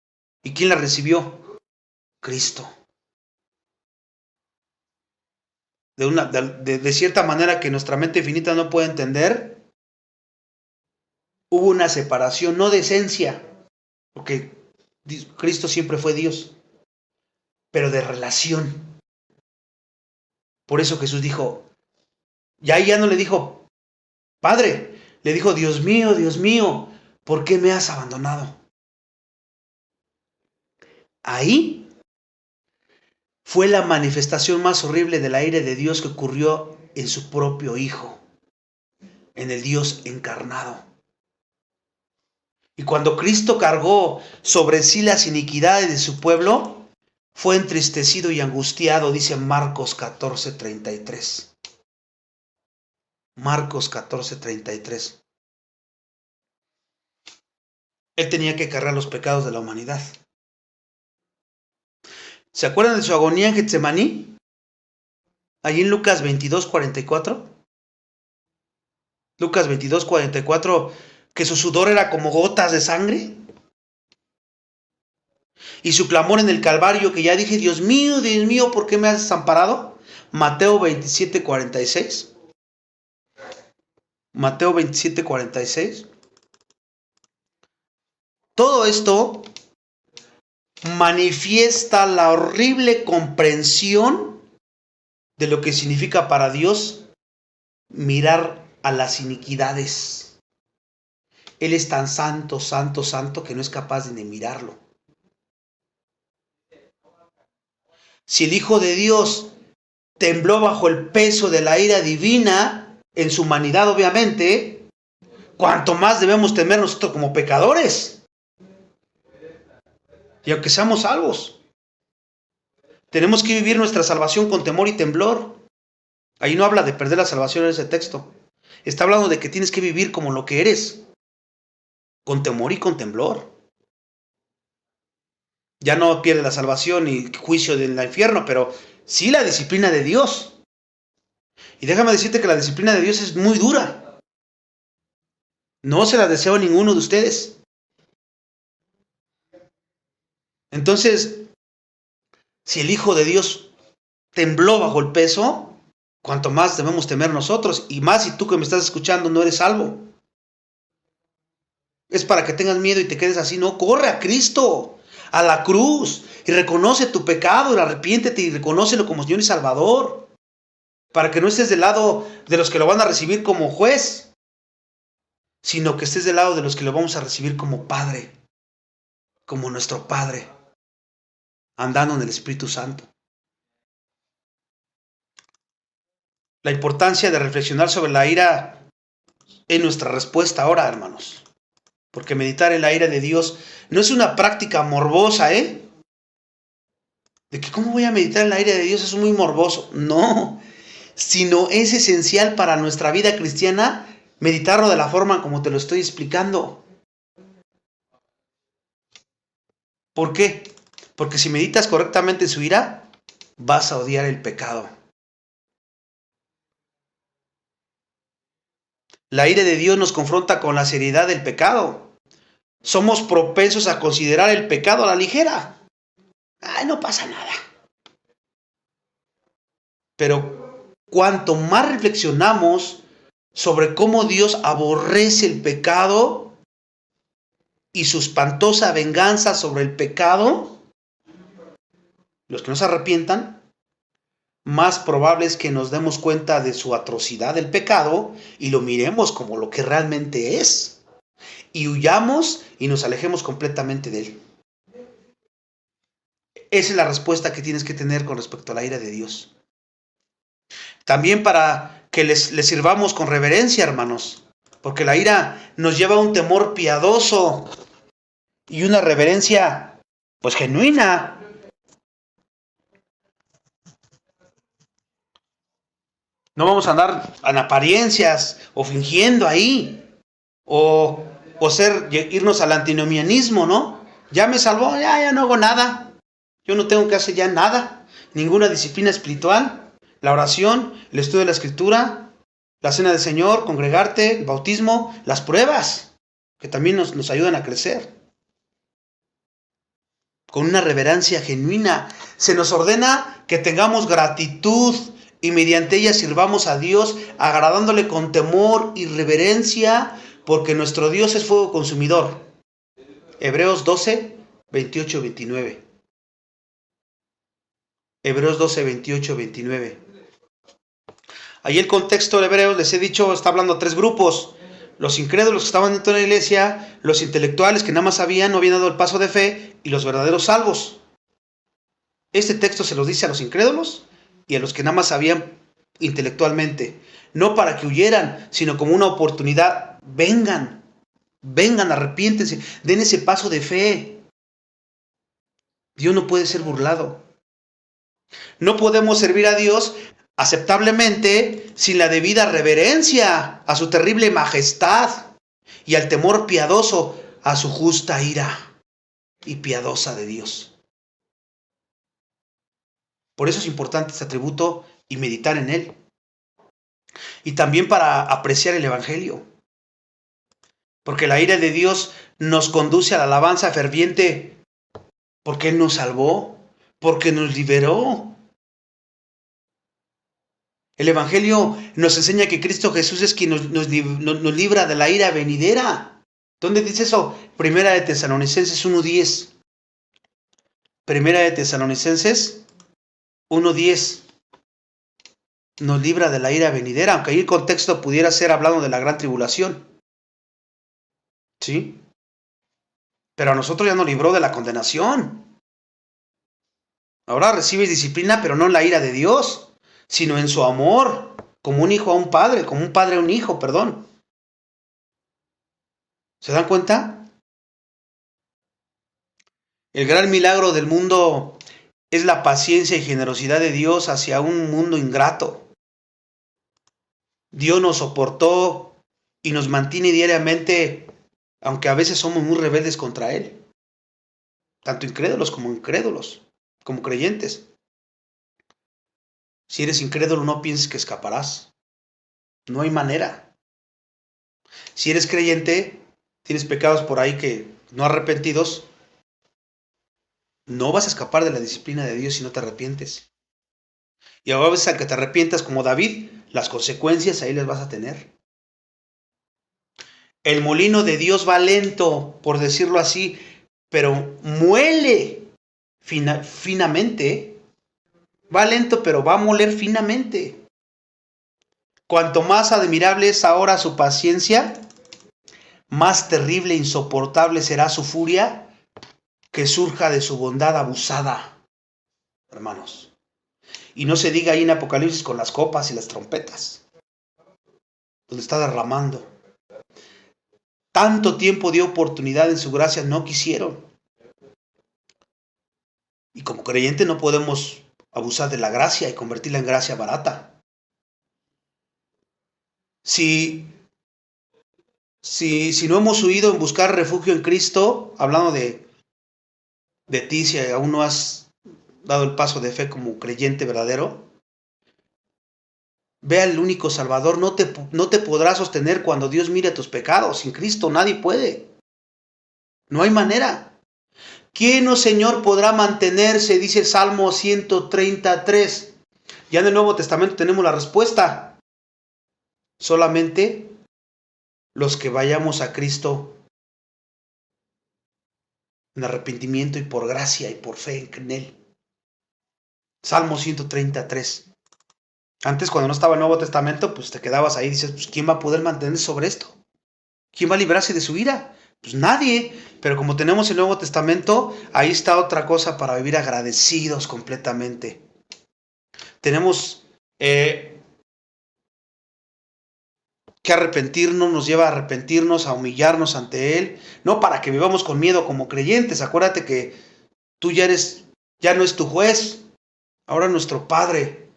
¿Y quién la recibió? Cristo. De cierta manera que nuestra mente finita no puede entender, hubo una separación, no de esencia, porque Cristo siempre fue Dios, pero de relación. Por eso Jesús dijo, y ahí ya no le dijo, Padre, le dijo, Dios mío, ¿por qué me has abandonado? Ahí fue la manifestación más horrible del aire de Dios que ocurrió en su propio Hijo, en el Dios encarnado. Y cuando Cristo cargó sobre sí las iniquidades de su pueblo, fue entristecido y angustiado, dice Marcos 14:33. Marcos 14:33. Él tenía que cargar los pecados de la humanidad. ¿Se acuerdan de su agonía en Getsemaní? Allí en Lucas 22:44. Lucas 22:44, que su sudor era como gotas de sangre. Y su clamor en el Calvario, que ya dije, Dios mío, ¿por qué me has desamparado? Mateo 27:46. Mateo 27:46. Todo esto manifiesta la horrible comprensión de lo que significa para Dios mirar a las iniquidades. Él es tan santo que no es capaz de ni mirarlo. Si el Hijo de Dios tembló bajo el peso de la ira divina, en su humanidad obviamente, cuanto más debemos temer nosotros como pecadores. Y aunque seamos salvos, tenemos que vivir nuestra salvación con temor y temblor. Ahí no habla de perder la salvación en ese texto. Está hablando de que tienes que vivir como lo que eres, con temor y con temblor. Ya no pierde la salvación y juicio del infierno, pero sí la disciplina de Dios. Y déjame decirte que la disciplina de Dios es muy dura. No se la deseo a ninguno de ustedes. Entonces, si el Hijo de Dios tembló bajo el peso, cuanto más debemos temer nosotros, y más si tú que me estás escuchando no eres salvo. Es para que tengas miedo y te quedes así. No, corre a Cristo, a la cruz, y reconoce tu pecado, y arrepiéntete y reconócelo como Señor y Salvador, para que no estés del lado de los que lo van a recibir como juez, sino que estés del lado de los que lo vamos a recibir como Padre, como nuestro Padre, andando en el Espíritu Santo. La importancia de reflexionar sobre la ira es nuestra respuesta ahora, hermanos. Porque meditar en la ira de Dios no es una práctica morbosa, De que ¿cómo voy a meditar en la ira de Dios? Es muy morboso. No, sino es esencial para nuestra vida cristiana meditarlo de la forma como te lo estoy explicando. ¿Por qué? Porque si meditas correctamente su ira, vas a odiar el pecado. La ira de Dios nos confronta con la seriedad del pecado. Somos propensos a considerar el pecado a la ligera. Ay, no pasa nada. Pero cuanto más reflexionamos sobre cómo Dios aborrece el pecado y su espantosa venganza sobre el pecado, los que no se arrepientan, más probable es que nos demos cuenta de su atrocidad del pecado y lo miremos como lo que realmente es. Y huyamos y nos alejemos completamente de él. Esa es la respuesta que tienes que tener con respecto a la ira de Dios. También para que les sirvamos con reverencia, hermanos. Porque la ira nos lleva a un temor piadoso y una reverencia, pues, genuina. No vamos a andar en apariencias o fingiendo ahí. O irnos al antinomianismo, ¿no? Ya me salvó, ya no hago nada. Yo no tengo que hacer ya nada. Ninguna disciplina espiritual. La oración, el estudio de la escritura, la cena del Señor, congregarte, el bautismo, las pruebas, que también nos ayudan a crecer. Con una reverencia genuina. Se nos ordena que tengamos gratitud y mediante ella sirvamos a Dios, agradándole con temor y reverencia, porque nuestro Dios es fuego consumidor. Hebreos 12, 28, 29. Hebreos 12, 28, 29. Ahí el contexto de Hebreos, les he dicho, está hablando a tres grupos. Los incrédulos que estaban dentro de la iglesia, los intelectuales que nada más no habían dado el paso de fe, y los verdaderos salvos. Este texto se los dice a los incrédulos y a los que nada más sabían intelectualmente. No para que huyeran, sino como una oportunidad. Vengan, arrepiéntense, den ese paso de fe. Dios no puede ser burlado. No podemos servir a Dios aceptablemente sin la debida reverencia a su terrible majestad y al temor piadoso a su justa ira y piadosa de Dios. Por eso es importante este atributo y meditar en él. Y también para apreciar el Evangelio. Porque la ira de Dios nos conduce a la alabanza ferviente porque Él nos salvó, porque nos liberó. El Evangelio nos enseña que Cristo Jesús es quien nos libra de la ira venidera. ¿Dónde dice eso? Primera de Tesalonicenses 1:10. Primera de Tesalonicenses 1:10. Nos libra de la ira venidera, aunque ahí el contexto pudiera ser hablando de la gran tribulación. ¿Sí? Pero a nosotros ya nos libró de la condenación. Ahora recibes disciplina, pero no en la ira de Dios, sino en su amor, como un hijo a un padre, como un padre a un hijo, perdón. ¿Se dan cuenta? El gran milagro del mundo es la paciencia y generosidad de Dios hacia un mundo ingrato. Dios nos soportó y nos mantiene diariamente, aunque a veces somos muy rebeldes contra Él. Tanto incrédulos, como creyentes. Si eres incrédulo, no pienses que escaparás. No hay manera. Si eres creyente, tienes pecados por ahí que no arrepentidos, no vas a escapar de la disciplina de Dios si no te arrepientes. Y a veces al que te arrepientas como David, las consecuencias ahí las vas a tener. El molino de Dios va lento, por decirlo así, pero muele finamente. Va lento, pero va a moler finamente. Cuanto más admirable es ahora su paciencia, más terrible e insoportable será su furia que surja de su bondad abusada, hermanos. Y no se diga ahí en Apocalipsis con las copas y las trompetas, donde está derramando. Tanto tiempo dio oportunidad en su gracia, no quisieron. Y como creyente no podemos abusar de la gracia y convertirla en gracia barata. Si no hemos huido en buscar refugio en Cristo, hablando de ti, si aún no has dado el paso de fe como creyente verdadero, ve al único Salvador. No te podrás sostener cuando Dios mire tus pecados. Sin Cristo nadie puede. No hay manera. ¿Quién, oh Señor, podrá mantenerse? Dice el Salmo 133. Ya en el Nuevo Testamento tenemos la respuesta. Solamente los que vayamos a Cristo en arrepentimiento y por gracia y por fe en Él. Salmo 133. Antes, cuando no estaba el Nuevo Testamento, pues te quedabas ahí y dices, pues ¿quién va a poder mantenerse sobre esto? ¿Quién va a librarse de su ira? Pues nadie. Pero como tenemos el Nuevo Testamento, ahí está otra cosa para vivir agradecidos completamente. Tenemos que arrepentirnos, nos lleva a arrepentirnos, a humillarnos ante Él, no para que vivamos con miedo como creyentes. Acuérdate que tú ya no es tu juez, ahora es nuestro Padre.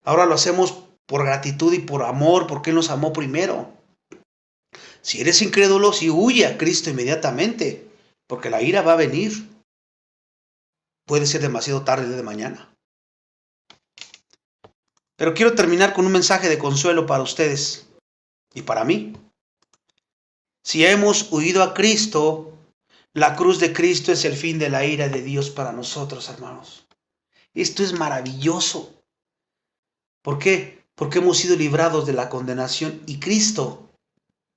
Ahora lo hacemos por gratitud y por amor, porque Él nos amó primero. Si eres incrédulo, sí huye a Cristo inmediatamente, porque la ira va a venir. Puede ser demasiado tarde el día de mañana. Pero quiero terminar con un mensaje de consuelo para ustedes y para mí. Si hemos huido a Cristo, la cruz de Cristo es el fin de la ira de Dios para nosotros, hermanos. Esto es maravilloso. ¿Por qué? Porque hemos sido librados de la condenación y Cristo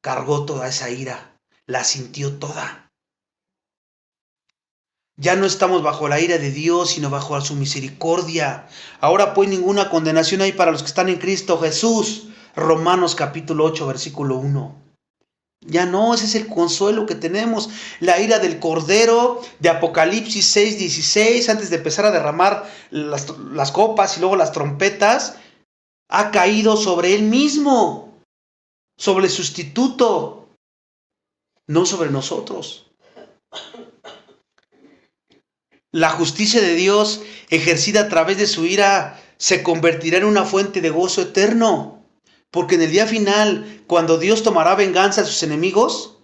cargó toda esa ira, la sintió toda. Ya no estamos bajo la ira de Dios, sino bajo su misericordia. Ahora pues ninguna condenación hay para los que están en Cristo Jesús. Romanos capítulo 8, versículo 1. Ya no, ese es el consuelo que tenemos. La ira del Cordero de Apocalipsis 6, 16, antes de empezar a derramar las copas y luego las trompetas, ha caído sobre él mismo, sobre el sustituto, no sobre nosotros. La justicia de Dios, ejercida a través de su ira, se convertirá en una fuente de gozo eterno. Porque en el día final, cuando Dios tomará venganza a sus enemigos,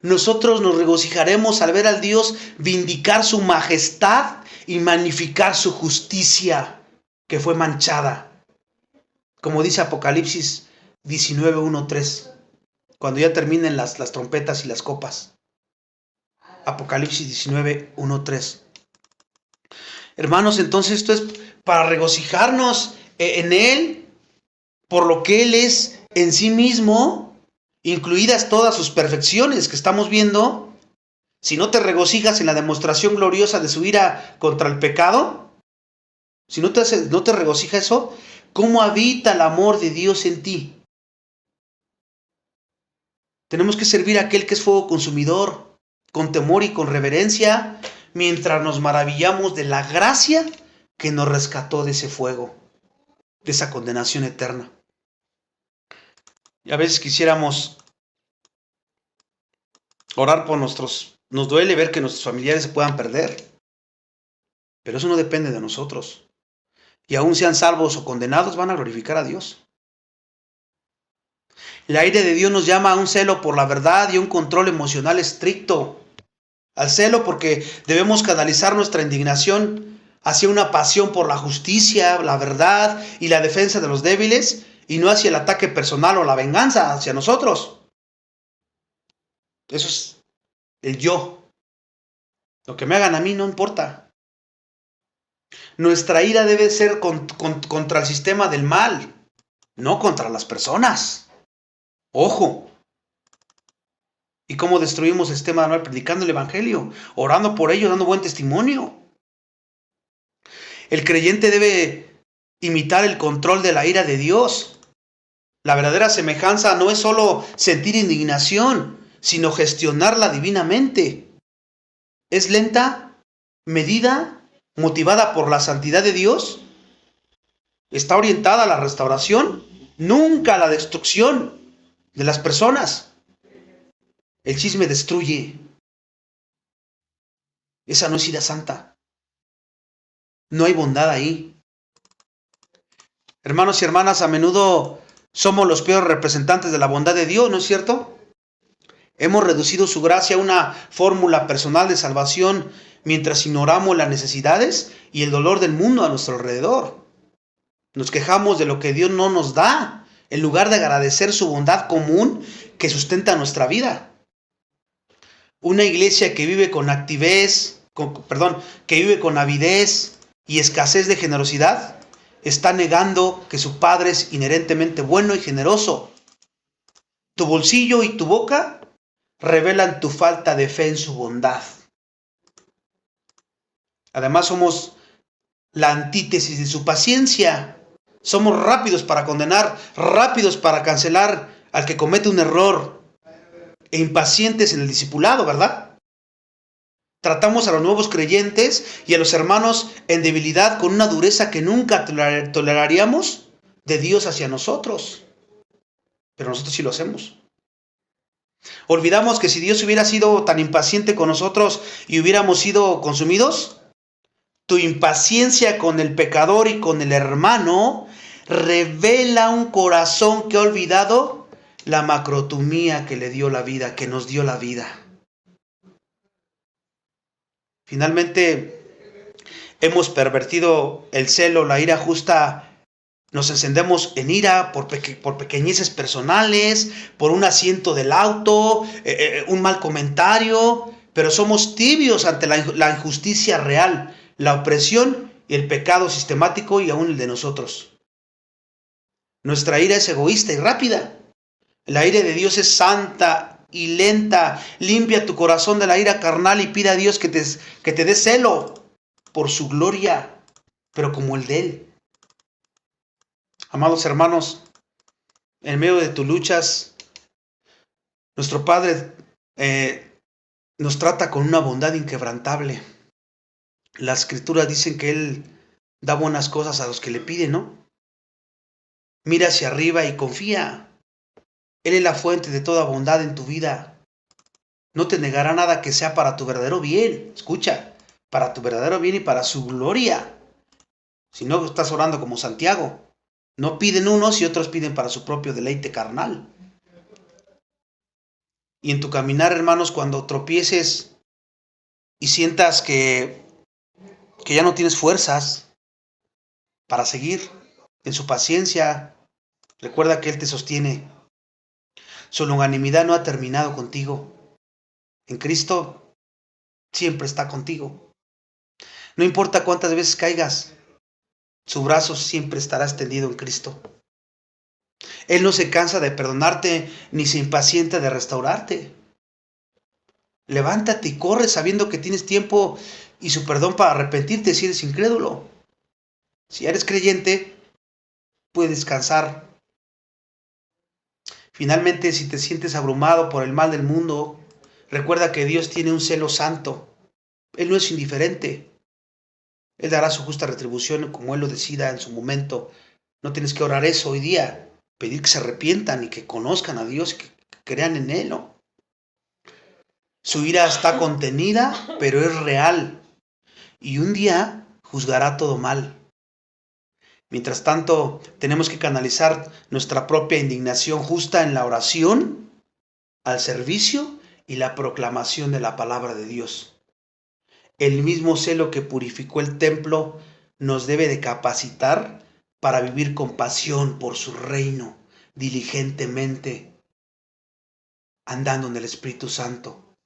nosotros nos regocijaremos al ver al Dios vindicar su majestad y magnificar su justicia, que fue manchada. Como dice Apocalipsis 19, 1, 3, cuando ya terminen las trompetas y las copas. Apocalipsis 19, 1, 3. Hermanos, entonces esto es para regocijarnos en Él, por lo que Él es en sí mismo, incluidas todas sus perfecciones que estamos viendo. Si no te regocijas en la demostración gloriosa de su ira contra el pecado, si no te regocija eso, ¿cómo habita el amor de Dios en ti? Tenemos que servir a aquel que es fuego consumidor, con temor y con reverencia, mientras nos maravillamos de la gracia que nos rescató de ese fuego, de esa condenación eterna. Y a veces quisiéramos orar por nos duele ver que nuestros familiares se puedan perder, pero eso no depende de nosotros. Y aun sean salvos o condenados, van a glorificar a Dios. La ira de Dios nos llama a un celo por la verdad y un control emocional estricto. Al celo porque debemos canalizar nuestra indignación hacia una pasión por la justicia, la verdad y la defensa de los débiles, y no hacia el ataque personal o la venganza hacia nosotros. Eso es el yo. Lo que me hagan a mí no importa. Nuestra ira debe ser contra el sistema del mal, no contra las personas. Ojo. ¿Y cómo destruimos el sistema del mal? Predicando el evangelio, orando por ello, dando buen testimonio. El creyente debe imitar el control de la ira de Dios. La verdadera semejanza no es solo sentir indignación, sino gestionarla divinamente. Es lenta, medida, motivada por la santidad de Dios. Está orientada a la restauración, nunca a la destrucción de las personas. El chisme destruye. Esa no es ira santa. No hay bondad ahí. Hermanos y hermanas, a menudo somos los peores representantes de la bondad de Dios, ¿no es cierto? Hemos reducido su gracia a una fórmula personal de salvación mientras ignoramos las necesidades y el dolor del mundo a nuestro alrededor. Nos quejamos de lo que Dios no nos da, en lugar de agradecer su bondad común que sustenta nuestra vida. Una iglesia que vive con avidez y escasez de generosidad está negando que su Padre es inherentemente bueno y generoso. Tu bolsillo y tu boca revelan tu falta de fe en su bondad. Además, somos la antítesis de su paciencia. Somos rápidos para condenar, rápidos para cancelar al que comete un error e impacientes en el discipulado, ¿verdad? Tratamos a los nuevos creyentes y a los hermanos en debilidad con una dureza que nunca toleraríamos de Dios hacia nosotros. Pero nosotros sí lo hacemos. Olvidamos que si Dios hubiera sido tan impaciente con nosotros y hubiéramos sido consumidos, tu impaciencia con el pecador y con el hermano revela un corazón que ha olvidado la macrotumía que le dio la vida, que nos dio la vida. Finalmente, hemos pervertido el celo, la ira justa. Nos encendemos en ira por pequeñeces personales, por un asiento del auto, un mal comentario, pero somos tibios ante la injusticia real, la opresión y el pecado sistemático y aún el de nosotros. Nuestra ira es egoísta y rápida. La ira de Dios es santa y lenta. Limpia tu corazón de la ira carnal y pide a Dios que te dé celo por su gloria, pero como el de Él. Amados hermanos, en medio de tus luchas, nuestro Padre nos trata con una bondad inquebrantable. Las Escrituras dicen que Él da buenas cosas a los que le piden, ¿no? Mira hacia arriba y confía. Él es la fuente de toda bondad en tu vida. No te negará nada que sea para tu verdadero bien. Escucha, para tu verdadero bien y para su gloria. Si no, estás orando como Santiago. No piden unos y otros piden para su propio deleite carnal. Y en tu caminar, hermanos, cuando tropieces y sientas que ya no tienes fuerzas para seguir, en su paciencia, recuerda que Él te sostiene. Su longanimidad no ha terminado contigo. En Cristo siempre está contigo. No importa cuántas veces caigas, su brazo siempre estará extendido en Cristo. Él no se cansa de perdonarte ni se impacienta de restaurarte. Levántate y corre sabiendo que tienes tiempo y su perdón para arrepentirte si eres incrédulo. Si eres creyente, puedes descansar. Finalmente, si te sientes abrumado por el mal del mundo, recuerda que Dios tiene un celo santo. Él no es indiferente. Él dará su justa retribución como Él lo decida en su momento. No tienes que orar eso hoy día, pedir que se arrepientan y que conozcan a Dios y que crean en Él, ¿no? Su ira está contenida, pero es real. Y un día juzgará todo mal. Mientras tanto, tenemos que canalizar nuestra propia indignación justa en la oración, al servicio y la proclamación de la palabra de Dios. El mismo celo que purificó el templo nos debe de capacitar para vivir con pasión por su reino, diligentemente, andando en el Espíritu Santo.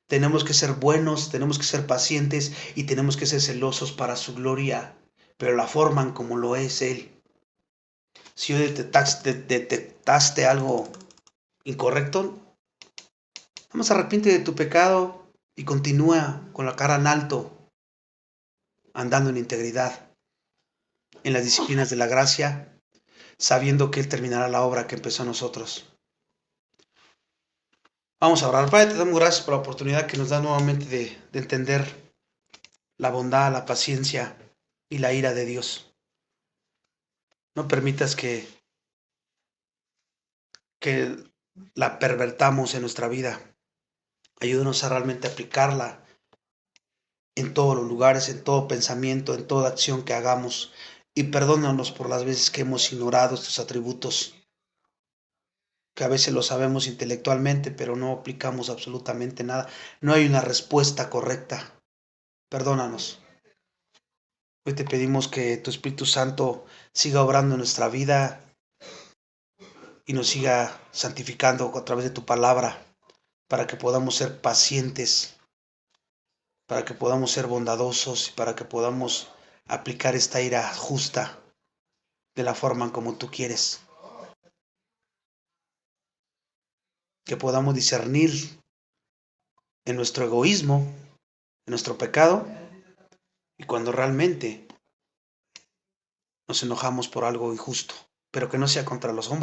Tenemos que ser buenos, tenemos que ser pacientes y tenemos que ser celosos para su gloria, pero la forma en como lo es Él. Si hoy detectaste algo incorrecto, vamos, arrepiente de tu pecado y continúa con la cara en alto, andando en integridad, en las disciplinas de la gracia, sabiendo que Él terminará la obra que empezó en nosotros. Vamos a orar. Padre, te damos gracias por la oportunidad que nos da nuevamente de entender la bondad, la paciencia y la ira de Dios. No permitas que la pervertamos en nuestra vida. Ayúdanos a realmente aplicarla en todos los lugares, en todo pensamiento, en toda acción que hagamos. Y perdónanos por las veces que hemos ignorado estos atributos, que a veces lo sabemos intelectualmente, pero no aplicamos absolutamente nada. No hay una respuesta correcta. Perdónanos. Hoy te pedimos que tu Espíritu Santo siga obrando en nuestra vida y nos siga santificando a través de tu palabra, para que podamos ser pacientes, para que podamos ser bondadosos y para que podamos aplicar esta ira justa de la forma como tú quieres. Que podamos discernir en nuestro egoísmo, en nuestro pecado, y cuando realmente nos enojamos por algo injusto, pero que no sea contra los hombres.